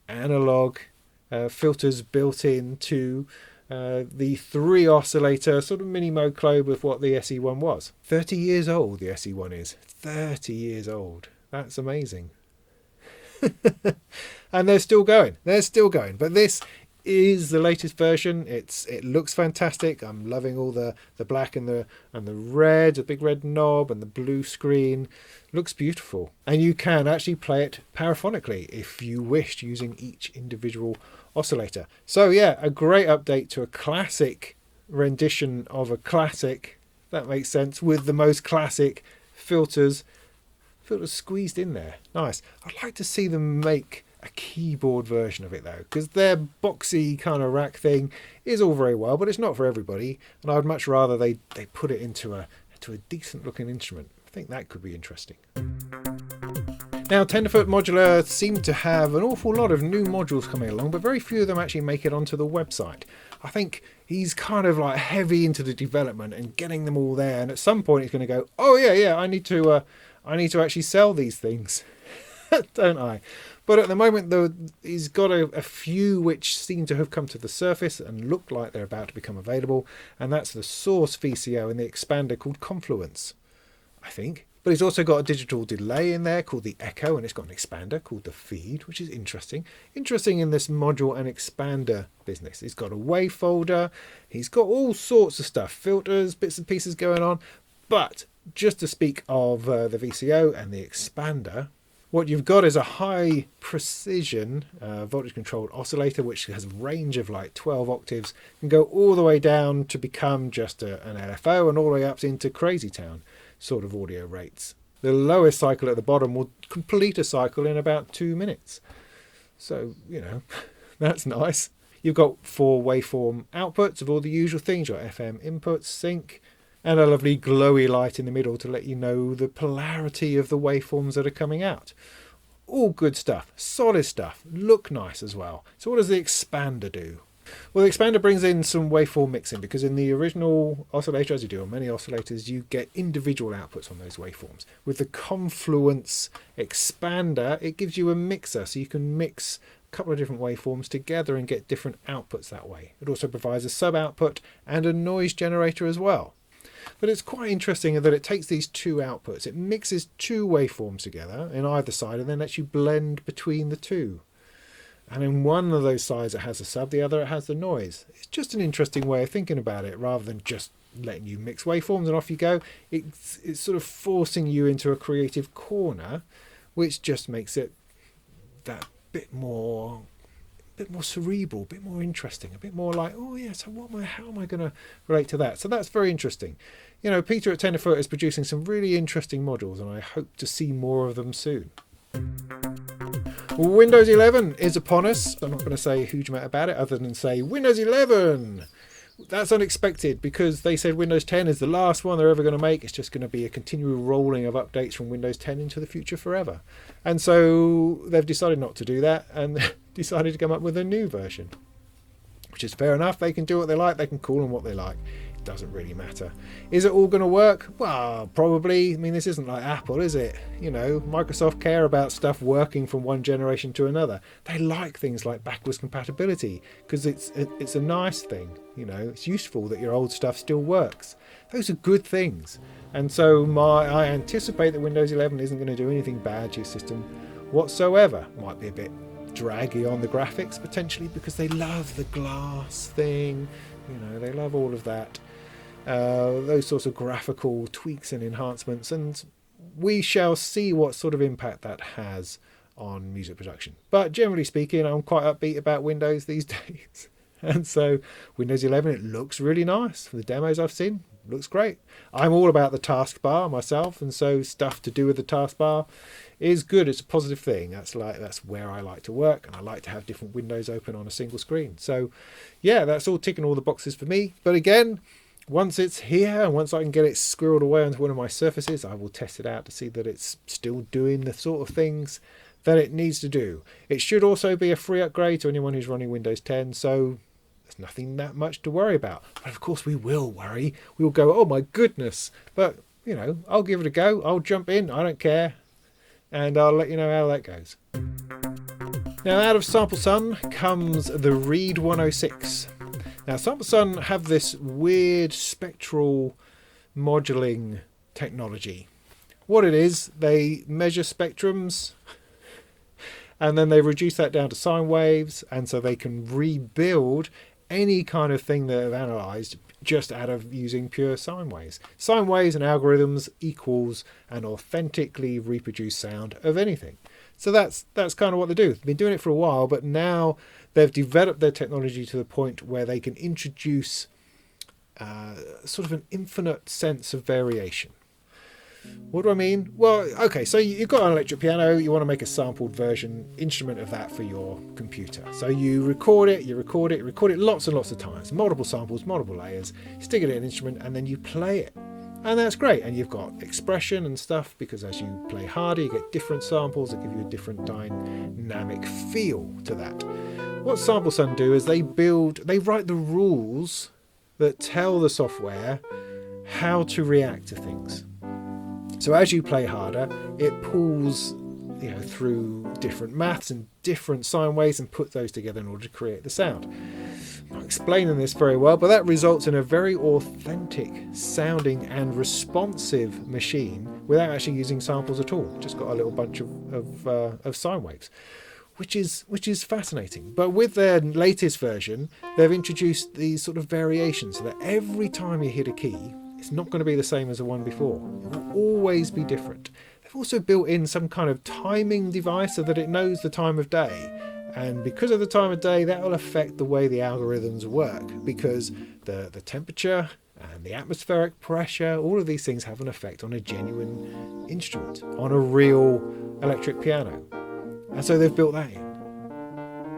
analog filters built into the 3 oscillator sort of mini Moog clone of what the SE1 was. 30 years old the SE1 is. 30 years old. That's amazing. And they're still going. But this is the latest version. It looks fantastic. I'm loving all the black and the red, the big red knob and the blue screen. Looks beautiful. And you can actually play it paraphonically if you wished, using each individual oscillator. So yeah, a great update to a classic rendition of a classic, if that makes sense, with the most classic filters squeezed in there. Nice. I'd like to see them make a keyboard version of it though, because their boxy kind of rack thing is all very well, but it's not for everybody, and I'd much rather they put it into a decent looking instrument. I think that could be interesting. Now, Tenderfoot Modular seemed to have an awful lot of new modules coming along, but very few of them actually make it onto the website. I think he's kind of like heavy into the development and getting them all there, and at some point he's going to go, oh yeah, I need to actually sell these things, don't I? But at the moment, though, he's got a few which seem to have come to the surface and look like they're about to become available. And that's the Source VCO and the expander called Confluence, I think. But he's also got a digital delay in there called the Echo, and it's got an expander called the Feed, which is interesting. Interesting in this module and expander business. He's got a wave folder. He's got all sorts of stuff, filters, bits and pieces going on. But just to speak of the VCO and the expander, what you've got is a high precision voltage controlled oscillator which has a range of like 12 octaves, can go all the way down to become just an LFO and all the way up into crazy town sort of audio rates. The lowest cycle at the bottom will complete a cycle in about 2 minutes. So, you know, that's nice. You've got 4 waveform outputs of all the usual things, your FM inputs, sync, and a lovely glowy light in the middle to let you know the polarity of the waveforms that are coming out. All good stuff, solid stuff, look nice as well. So what does the expander do? Well, the expander brings in some waveform mixing, because in the original oscillator, as you do on many oscillators, you get individual outputs on those waveforms. With the Confluence expander, it gives you a mixer, so you can mix a couple of different waveforms together and get different outputs that way. It also provides a sub output and a noise generator as well. But it's quite interesting that it takes these two outputs, it mixes two waveforms together in either side, and then lets you blend between the two. And in one of those sides it has a sub, the other it has the noise. It's just an interesting way of thinking about it, rather than just letting you mix waveforms and off you go. It's sort of forcing you into a creative corner, which just makes it that bit more cerebral, a bit more interesting, a bit more like, oh yeah, so how am I going to relate to that? So that's very interesting. You know, Peter at Tenderfoot is producing some really interesting modules, and I hope to see more of them soon. Windows 11 is upon us. I'm not going to say a huge amount about it other than say Windows 11. That's unexpected, because they said Windows 10 is the last one they're ever going to make. It's just going to be a continual rolling of updates from Windows 10 into the future forever. And so they've decided not to do that, and decided to come up with a new version, which is fair enough. They can do what they like. They can call them what they like. It doesn't really matter. Is it all going to work? Well, probably. I mean, this isn't like Apple, is it? You know, Microsoft care about stuff working from one generation to another. They like things like backwards compatibility, because it's a nice thing. You know, it's useful that your old stuff still works. Those are good things. And so I anticipate that Windows 11 isn't going to do anything bad to your system whatsoever. Might be a bit draggy on the graphics potentially, because they love the glass thing. You know, they love all of that. Those sorts of graphical tweaks and enhancements, and we shall see what sort of impact that has on music production. But generally speaking, I'm quite upbeat about Windows these days. And so Windows 11, it looks really nice. For the demos I've seen, looks great. I'm all about the taskbar myself, and so stuff to do with the taskbar is good. It's a positive thing. That's where I like to work, and I like to have different windows open on a single screen. So yeah, that's all ticking all the boxes for me. But again, once it's here, and once I can get it squirreled away onto one of my surfaces, I will test it out to see that it's still doing the sort of things that it needs to do. It should also be a free upgrade to anyone who's running Windows 10, so there's nothing that much to worry about. But of course we will worry. We will go, oh my goodness. But, you know, I'll give it a go. I'll jump in. I don't care. And I'll let you know how that goes. Now, out of Sampleson comes the Reed 106. Now, Sampleson have this weird spectral modeling technology. What it is, they measure spectrums and then they reduce that down to sine waves, and so they can rebuild any kind of thing that they've analysed just out of using pure sine waves. Sine waves and algorithms equals an authentically reproduced sound of anything. So that's kind of what they do. They've been doing it for a while, but now they've developed their technology to the point where they can introduce sort of an infinite sense of variation. What do I mean? Well, okay, so you've got an electric piano, you want to make a sampled instrument of that for your computer. So you record it lots and lots of times, multiple samples, multiple layers, stick it in an instrument, and then you play it. And that's great. And you've got expression and stuff, because as you play harder, you get different samples that give you a different dynamic feel to that. What Sampleson do is they write the rules that tell the software how to react to things. So as you play harder, it pulls, you know, through different maths and different sine waves and put those together in order to create the sound. I'm not explaining this very well, but that results in a very authentic sounding and responsive machine without actually using samples at all. Just got a little bunch of sine waves, which is fascinating. But with their latest version, they've introduced these sort of variations so that every time you hit a key, it's not going to be the same as the one before. It will always be different. They've also built in some kind of timing device so that it knows the time of day. And because of the time of day, that will affect the way the algorithms work, because the temperature and the atmospheric pressure, all of these things have an effect on a genuine instrument, on a real electric piano. And so they've built that in,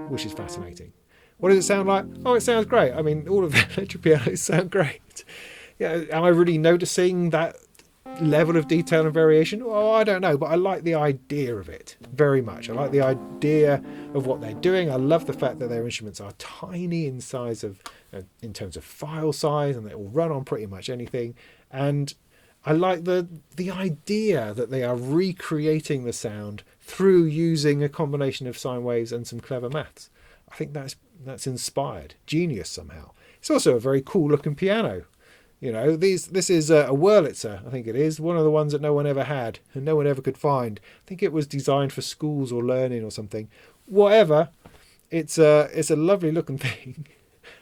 which is fascinating. What does it sound like? Oh, it sounds great. I mean, all of the electric pianos sound great. Yeah, am I really noticing that level of detail and variation? Oh, I don't know, but I like the idea of it very much. I like the idea of what they're doing. I love the fact that their instruments are tiny in size of, in terms of file size, and they will run on pretty much anything. And I like the idea that they are recreating the sound through using a combination of sine waves and some clever maths. I think that's inspired, genius somehow. It's also a very cool looking piano. You know, this is a Wurlitzer, I think it is, one of the ones that no one ever had and no one ever could find. I think it was designed for schools or learning or something. Whatever, it's a lovely looking thing,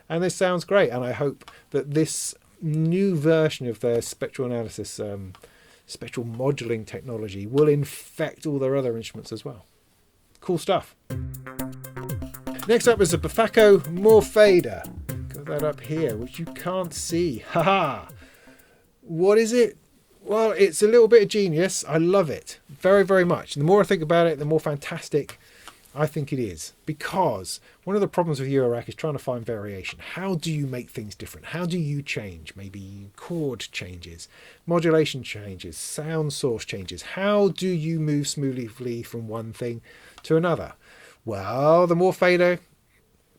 and this sounds great. And I hope that this new version of their spectral analysis, spectral modeling technology will infect all their other instruments as well. Cool stuff. Next up is the Befaco Morphader. Got that up here, which you can't see. Haha! What is it? Well, it's a little bit of genius. I love it very, very much. And the more I think about it, the more fantastic I think it is. Because one of the problems with Eurorack is trying to find variation. How do you make things different? How do you change? Maybe chord changes, modulation changes, sound source changes. How do you move smoothly from one thing to another? Well, the Morphader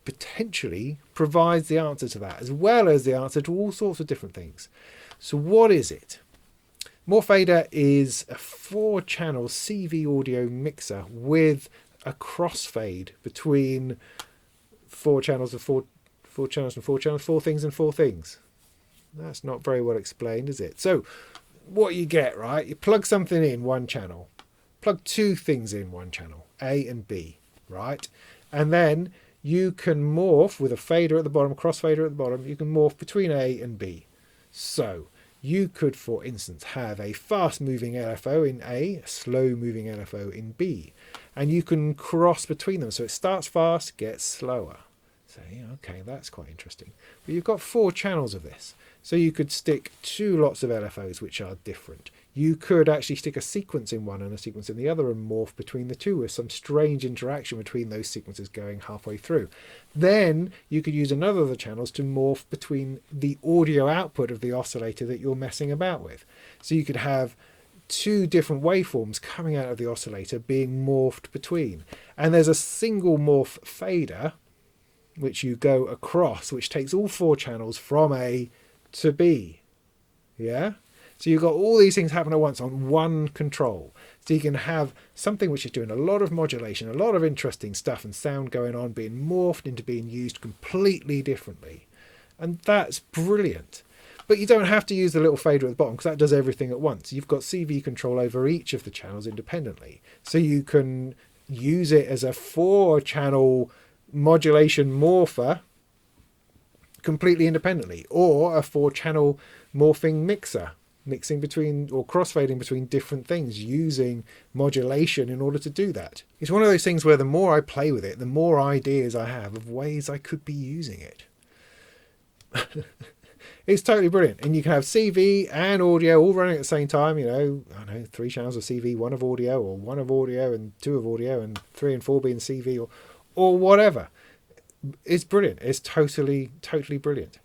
potentially provides the answer to that, as well as the answer to all sorts of different things. So what is it? Morphader is a 4-channel CV audio mixer with a crossfade between 4 channels and 4 channels and 4 channels, 4 things and 4 things. That's not very well explained, is it? So what you get, right? You plug something in one channel, plug 2 things in one channel, A and B, right? And then you can morph with a fader at the bottom, crossfader at the bottom. You can morph between A and B. So you could, for instance, have a fast-moving LFO in A, a slow-moving LFO in B. And you can cross between them. So it starts fast, gets slower. So, yeah, okay, that's quite interesting. But you've got 4 channels of this. So you could stick 2 lots of LFOs, which are different. You could actually stick a sequence in one and a sequence in the other and morph between the two with some strange interaction between those sequences going halfway through. Then you could use another of the channels to morph between the audio output of the oscillator that you're messing about with. So you could have 2 different waveforms coming out of the oscillator being morphed between. And there's a single morph fader which you go across, which takes all 4 channels from A to B. Yeah? So you've got all these things happen at once on one control. So you can have something which is doing a lot of modulation, a lot of interesting stuff and sound going on, being morphed into being used completely differently. And that's brilliant. But you don't have to use the little fader at the bottom, because that does everything at once. You've got CV control over each of the channels independently. So you can use it as a 4-channel modulation morpher completely independently, or a 4-channel morphing mixer, mixing between or crossfading between different things using modulation in order to do that. It's one of those things where the more I play with it, the more ideas I have of ways I could be using it. It's totally brilliant. And you can have CV and audio all running at the same time. You know, I don't know, 3 channels of CV, 1 of audio, or 1 of audio and 2 of audio, and 3 and 4 being CV, or whatever. It's brilliant. It's totally brilliant.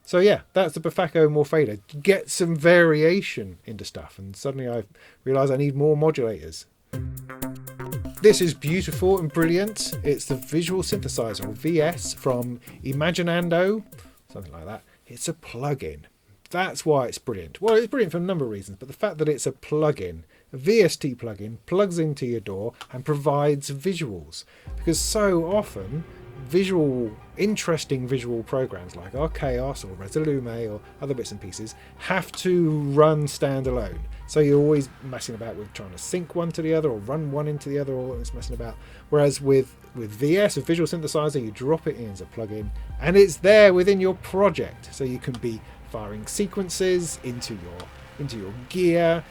So yeah, that's the Befaco Morphader. Get some variation into stuff, and suddenly I realise I need more modulators. This is beautiful and brilliant. It's the Visual Synthesizer, or VS, from Imaginando, something like that. It's a plugin. That's why it's brilliant. Well, it's brilliant for a number of reasons, but the fact that it's a plugin, a VST plugin, plugs into your DAW and provides visuals. Because so often, interesting visual programs like Chaos or Resolume or other bits and pieces have to run standalone. So you're always messing about with trying to sync one to the other or run one into the other, or it's messing about. Whereas with VS, a visual synthesizer, you drop it in as a plugin and it's there within your project. So you can be firing sequences into your gear,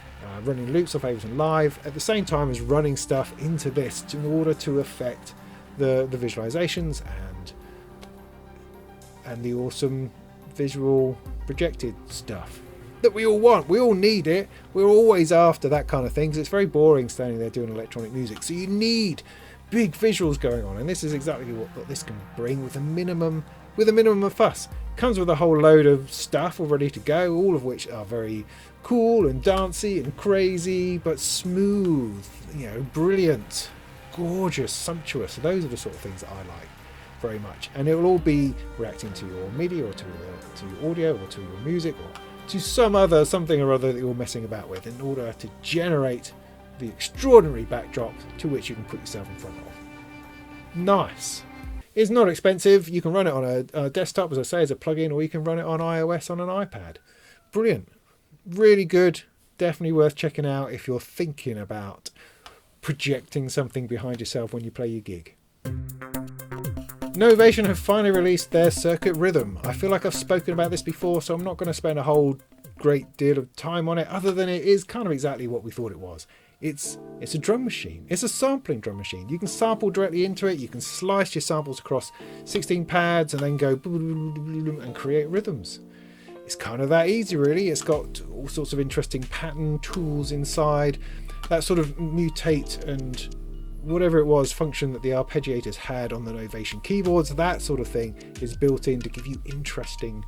running loops off Ableton Live at the same time as running stuff into this in order to affect the visualizations and the awesome visual projected stuff that we all want. We all need it. We're always after that kind of thing, because it's very boring standing there doing electronic music. So you need big visuals going on, and this is exactly what this can bring with a minimum with a minimum of fuss. Comes with a whole load of stuff all ready to go, all of which are very cool and dancey and crazy, but smooth, brilliant, gorgeous, sumptuous. Those are the sort of things that I like very much. And it will all be reacting to your MIDI or to your audio or to your music or to something or other that you're messing about with in order to generate the extraordinary backdrop to which you can put yourself in front of. Nice. It's not expensive. You can run it on a desktop, as I say, as a plugin, or you can run it on iOS on an iPad. Brilliant. Really good. Definitely worth checking out if you're thinking about projecting something behind yourself when you play your gig. Novation have finally released their circuit rhythm. I feel like I've spoken about this before, so I'm not going to spend a whole great deal of time on it, other than it is kind of exactly what we thought it was. It's a drum machine. It's a sampling drum machine. You can sample directly into it. You can slice your samples across 16 pads and then go and create rhythms. It's kind of that easy, really. It's got all sorts of interesting pattern tools inside that sort of mutate and whatever it was function that the arpeggiators had on the Novation keyboards, that sort of thing is built in to give you interesting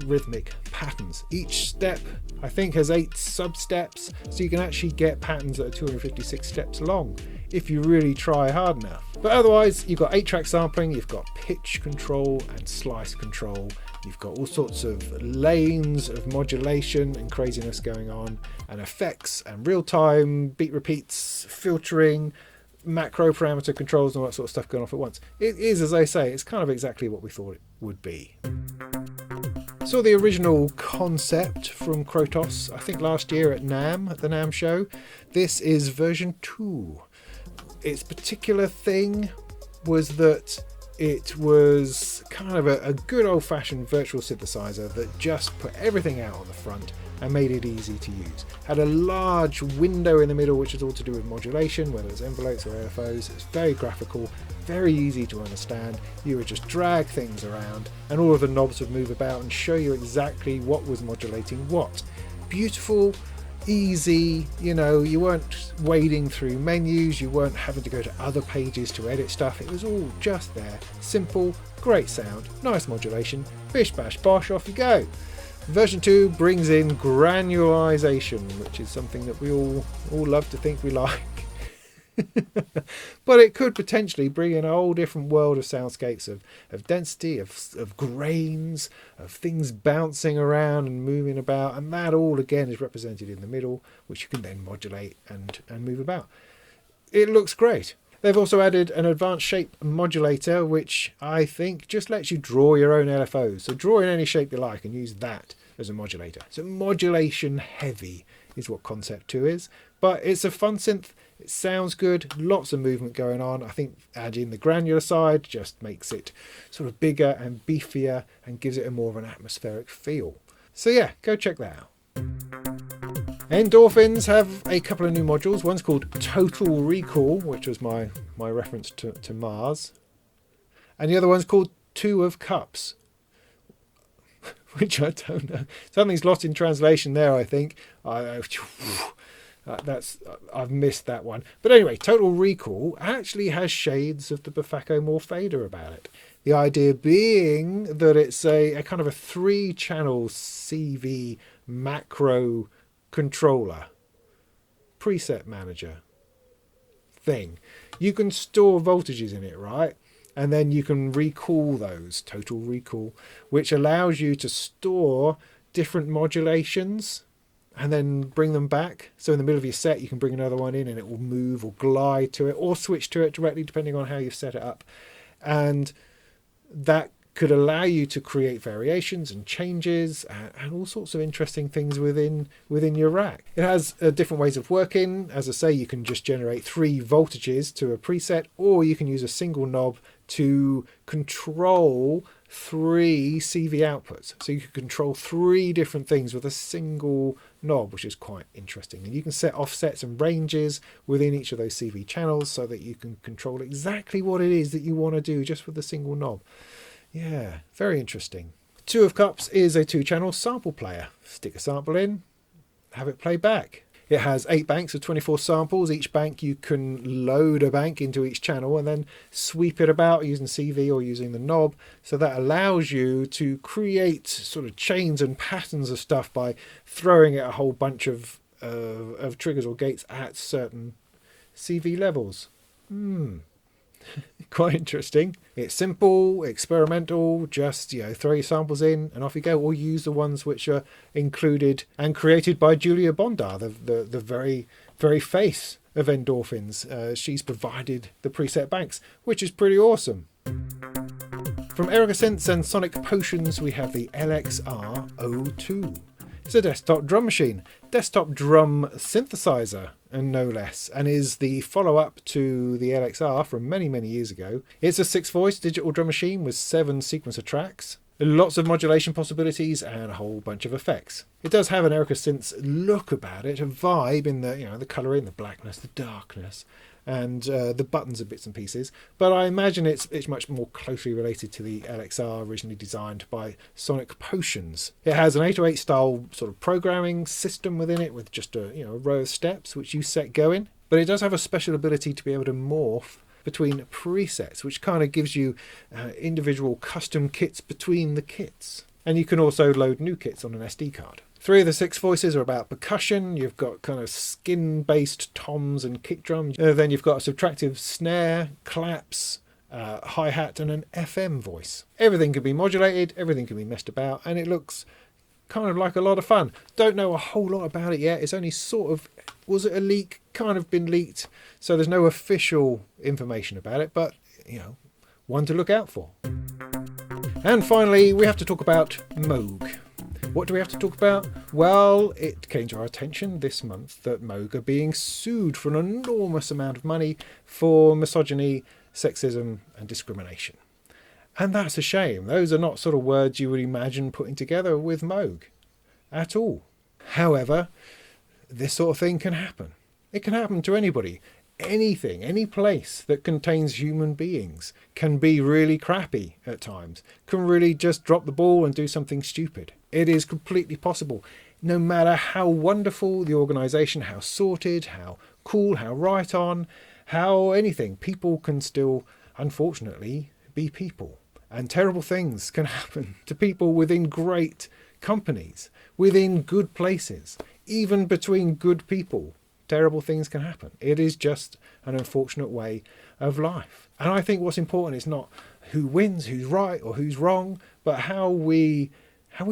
rhythmic patterns. Each step, I think, has 8 sub-steps, so you can actually get patterns that are 256 steps long if you really try hard enough. But otherwise, you've got 8-track sampling, you've got pitch control and slice control, you've got all sorts of lanes of modulation and craziness going on, and effects and real-time beat repeats, filtering, macro parameter controls and all that sort of stuff going off at once. It is, as I say, it's kind of exactly what we thought it would be. Saw the original concept from Krotos, I think last year at NAMM, at the NAMM show. This is version 2. Its particular thing was that it was kind of a good old-fashioned virtual synthesizer that just put everything out on the front and made it easy to use. Had a large window in the middle which is all to do with modulation, whether it's envelopes or LFOs. It's very graphical, very easy to understand. You would just drag things around and all of the knobs would move about and show you exactly what was modulating what. Beautiful, easy, you weren't wading through menus, you weren't having to go to other pages to edit stuff. It was all just there. Simple, great sound, nice modulation, bish bash bosh, off you go. Version 2 brings in granularization, which is something that we all love to think we like. But it could potentially bring in a whole different world of soundscapes, of density, of grains, of things bouncing around and moving about, and that all again is represented in the middle, which you can then modulate and move about. It looks great. They've also added an advanced shape modulator, which I think just lets you draw your own LFOs. So draw in any shape you like and use that as a modulator. So modulation heavy is what Concept 2 is. But it's a fun synth. It sounds good. Lots of movement going on. I think adding the granular side just makes it sort of bigger and beefier and gives it a more of an atmospheric feel. So yeah, go check that out. Endorphines have a couple of new modules. One's called Total Recall, which was my reference to Mars. And the other one's called Two of Cups, which I don't know. Something's lost in translation there, I think. I've missed that one. But anyway, Total Recall actually has shades of the Befaco Morphader about it. The idea being that it's a kind of a 3-channel CV macro controller, preset manager thing. You can store voltages in it, right? And then you can recall those, Total Recall, which allows you to store different modulations and then bring them back. So in the middle of your set, you can bring another one in and it will move or glide to it or switch to it directly, depending on how you've set it up. And that could allow you to create variations and changes and all sorts of interesting things within your rack. It has different ways of working. As I say, you can just generate 3 voltages to a preset, or you can use a single knob to control 3 CV outputs. So you can control 3 different things with a single knob, which is quite interesting. And you can set offsets and ranges within each of those CV channels so that you can control exactly what it is that you want to do just with a single knob. Yeah, very interesting. Two of Cups is a 2-channel sample player. Stick a sample in, have it play back. It has 8 banks of 24 samples. Each bank, you can load a bank into each channel and then sweep it about using CV or using the knob. So that allows you to create sort of chains and patterns of stuff by throwing at a whole bunch of triggers or gates at certain CV levels. Quite interesting. It's simple, experimental, just throw your samples in and off you go, or use the ones which are included and created by Julia Bondar, the very face of Endorphins. She's provided the preset banks, which is pretty awesome. From Erica Synths and Sonic Potions, we have the LXR-02. It's a desktop drum machine, desktop drum synthesizer, and no less, and is the follow-up to the LXR from many, many years ago. It's a 6-voice digital drum machine with 7 sequencer tracks, lots of modulation possibilities, and a whole bunch of effects. It does have an Erica Synths look about it, a vibe in the colouring, the blackness, the darkness, and the buttons and bits and pieces, but I imagine it's much more closely related to the LXR originally designed by Sonic Potions. It has an 808 style sort of programming system within it with just a row of steps which you set going, but it does have a special ability to be able to morph between presets, which kind of gives you individual custom kits between the kits, and you can also load new kits on an SD card. 3 of the 6 voices are about percussion. You've got kind of skin-based toms and kick drums. Then you've got a subtractive snare, claps, hi-hat, and an FM voice. Everything can be modulated, everything can be messed about, and it looks kind of like a lot of fun. Don't know a whole lot about it yet. It's only sort of, was it a leak? Kind of been leaked. So there's no official information about it, but, one to look out for. And finally, we have to talk about Moog. What do we have to talk about? Well, it came to our attention this month that Moog are being sued for an enormous amount of money for misogyny, sexism and discrimination. And that's a shame. Those are not sort of words you would imagine putting together with Moog at all. However, this sort of thing can happen. It can happen to anybody. Anything, any place that contains human beings can be really crappy at times, can really just drop the ball and do something stupid. It is completely possible. No matter how wonderful the organisation, how sorted, how cool, how right on, how anything, people can still, unfortunately, be people. And terrible things can happen to people within great companies, within good places, even between good people. Terrible things can happen. It is just an unfortunate way of life. And I think what's important is not who wins, who's right or who's wrong, but how we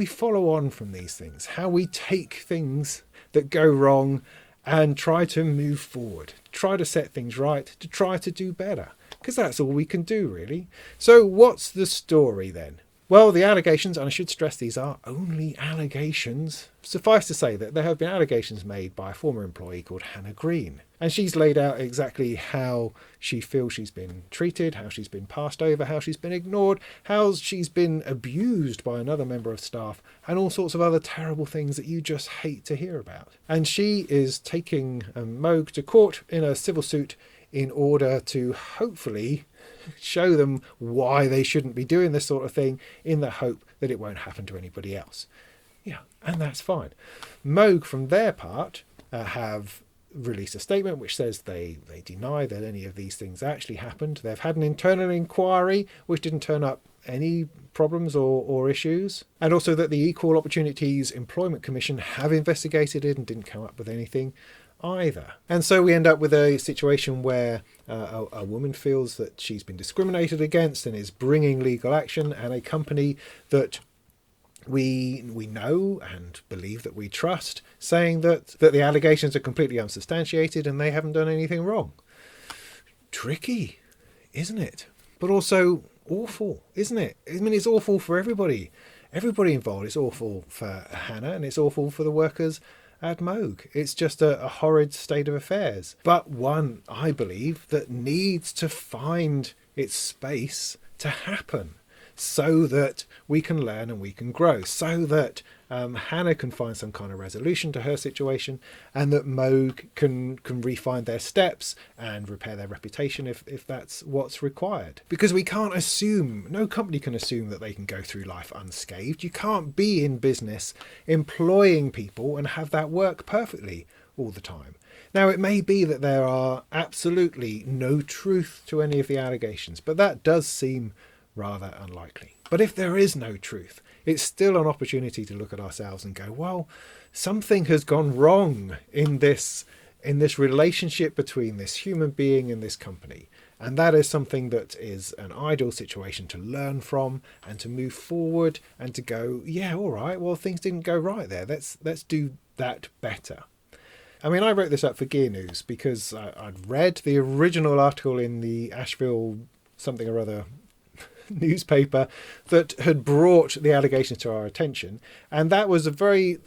follow on from these things, how we take things that go wrong and try to move forward, try to set things right, to try to do better, because that's all we can do, really. So what's the story then? Well, the allegations, and I should stress these are only allegations. Suffice to say that there have been allegations made by a former employee called Hannah Green. And she's laid out exactly how she feels she's been treated, how she's been passed over, how she's been ignored, how she's been abused by another member of staff, and all sorts of other terrible things that you just hate to hear about. And she is taking Moog to court in a civil suit in order to hopefully show them why they shouldn't be doing this sort of thing, in the hope that it won't happen to anybody else. Yeah, and that's fine. Moog, from their part, have released a statement which says they deny that any of these things actually happened. They've had an internal inquiry which didn't turn up any problems or issues, and also that the Equal Opportunities Employment Commission have investigated it and didn't come up with anything either. And so we end up with a situation where a woman feels that she's been discriminated against and is bringing legal action, and a company that we know and believe that we trust saying that the allegations are completely unsubstantiated and they haven't done anything wrong. Tricky, isn't it? But also awful, isn't it? I mean, it's awful for everybody involved. It's awful for Hannah, and it's awful for the workers at Moog. It's just a horrid state of affairs, but one, I believe, that needs to find its space to happen, so that we can learn and we can grow, so that Hannah can find some kind of resolution to her situation, and that Moog can refine their steps and repair their reputation if that's what's required. Because we can't assume, no company can assume that they can go through life unscathed. You can't be in business employing people and have that work perfectly. all the time. Now, it may be that there are absolutely no truth to any of the allegations, but that does seem rather unlikely. But if there is no truth, it's still an opportunity to look at ourselves and go, well, something has gone wrong in this relationship between this human being and this company. And that is something that is an ideal situation to learn from and to move forward and to go, yeah, all right, well, things didn't go right there. Let's do that better. I mean, I wrote this up for Gear News because I'd read the original article in the Asheville something or other newspaper that had brought the allegations to our attention, and it was a very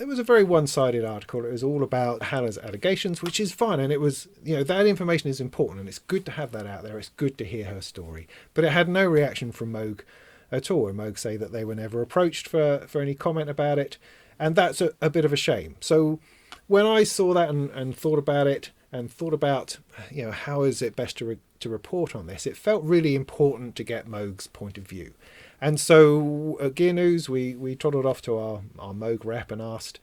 one-sided article. It was all about Hannah's allegations, which is fine, and it was, that information is important and it's good to have that out there. It's good to hear her story, but it had no reaction from Moog at all, and Moog say that they were never approached for any comment about it, and that's a bit of a shame. So when I saw that and thought about it and thought about how is it best to report on this, it felt really important to get Moog's point of view. And so at Gear News, we trotted off to our Moog rep and asked,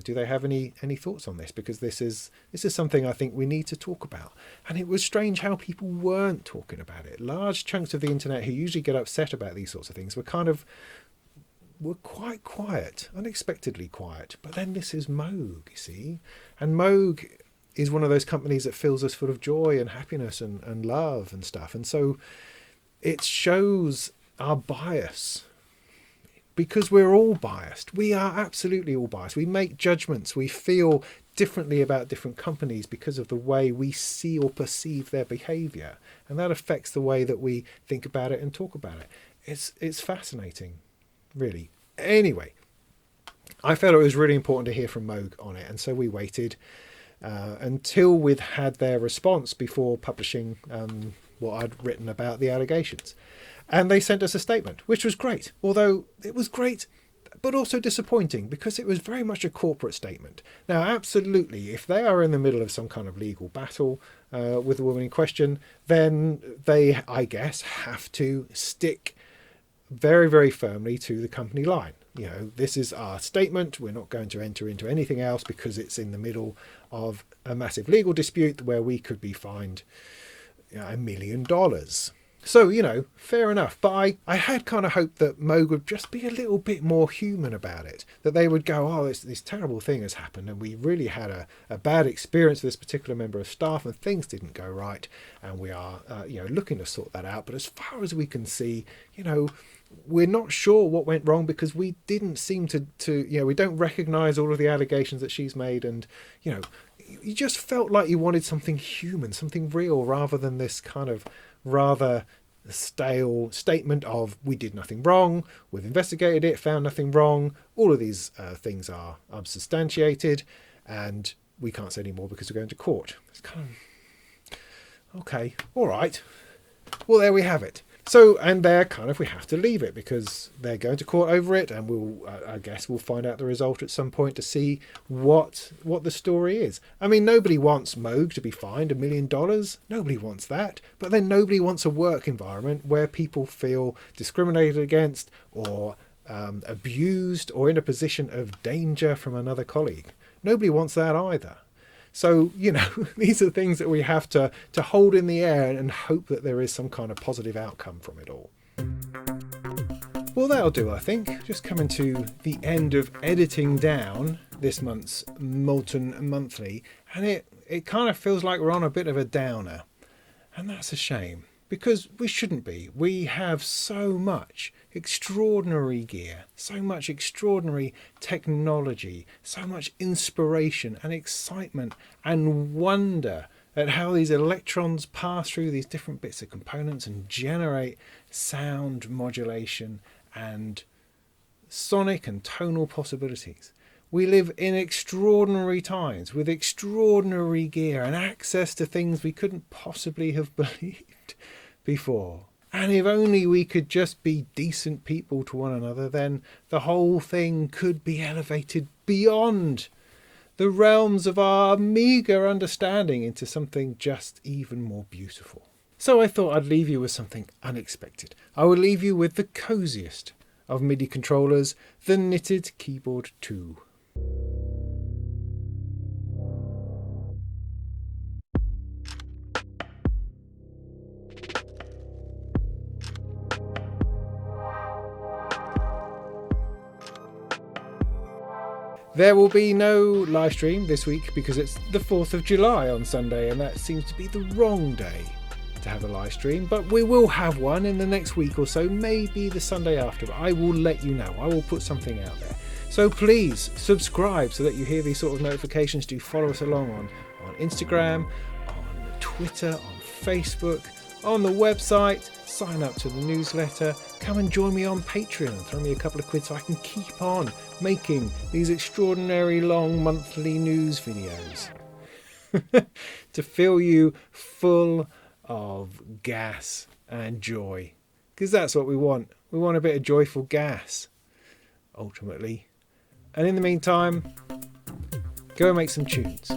do they have any thoughts on this? Because this is something I think we need to talk about. And it was strange how people weren't talking about it. Large chunks of the internet who usually get upset about these sorts of things were quite quiet, unexpectedly quiet. But then this is Moog, you see, and Moog is one of those companies that fills us full of joy and happiness and love and stuff. And so it shows our bias, because we're all biased. We are absolutely all biased. We make judgments. We feel differently about different companies because of the way we see or perceive their behavior. And that affects the way that we think about it and talk about it. It's fascinating, really. Anyway, I felt it was really important to hear from Moog on it. And so we waited until we'd had their response before publishing what I'd written about the allegations. And they sent us a statement, which was great, although it was great, but also disappointing because it was very much a corporate statement. Now, absolutely, if they are in the middle of some kind of legal battle with the woman in question, then they, I guess, have to stick very, very firmly to the company line. This is our statement. We're not going to enter into anything else because it's in the middle of a massive legal dispute where we could be fined $1 million. So, fair enough. But I had kind of hoped that Moog would just be a little bit more human about it. That they would go, oh, this terrible thing has happened and we really had a bad experience with this particular member of staff and things didn't go right. And we are, looking to sort that out. But as far as we can see, we're not sure what went wrong because we didn't seem to we don't recognise all of the allegations that she's made. And, you just felt like you wanted something human, something real, rather than this kind of rather stale statement of we did nothing wrong, we've investigated it, found nothing wrong, all of these things are unsubstantiated and we can't say any more because we're going to court. It's kind of, okay, all right, well, there we have it. So, and there kind of we have to leave it because they're going to court over it, and I guess we'll find out the result at some point to see what the story is. I mean, nobody wants Moog to be fined $1 million. Nobody wants that. But then nobody wants a work environment where people feel discriminated against or abused or in a position of danger from another colleague. Nobody wants that either. So, these are things that we have to hold in the air and hope that there is some kind of positive outcome from it all. Well, that'll do, I think. Just coming to the end of editing down this month's Molten Monthly, and it kind of feels like we're on a bit of a downer. And that's a shame, because we shouldn't be. We have so much extraordinary gear, so much extraordinary technology, so much inspiration and excitement and wonder at how these electrons pass through these different bits of components and generate sound modulation and sonic and tonal possibilities. We live in extraordinary times with extraordinary gear and access to things we couldn't possibly have believed before. And if only we could just be decent people to one another, then the whole thing could be elevated beyond the realms of our meagre understanding into something just even more beautiful. So I thought I'd leave you with something unexpected. I will leave you with the coziest of MIDI controllers, the Knitted Keyboard 2. There will be no live stream this week because it's the 4th of July on Sunday, and that seems to be the wrong day to have a live stream, but we will have one in the next week or so, maybe the Sunday after, but I will let you know. I will put something out there. So please subscribe so that you hear these sort of notifications. Do follow us along on Instagram, on Twitter, on Facebook, on the website. Sign up to the newsletter. Come and join me on Patreon. Throw me a couple of quid so I can keep on making these extraordinary long monthly news videos to fill you full of gas and joy, because that's what we want. We want a bit of joyful gas, ultimately. And in the meantime, go and make some tunes.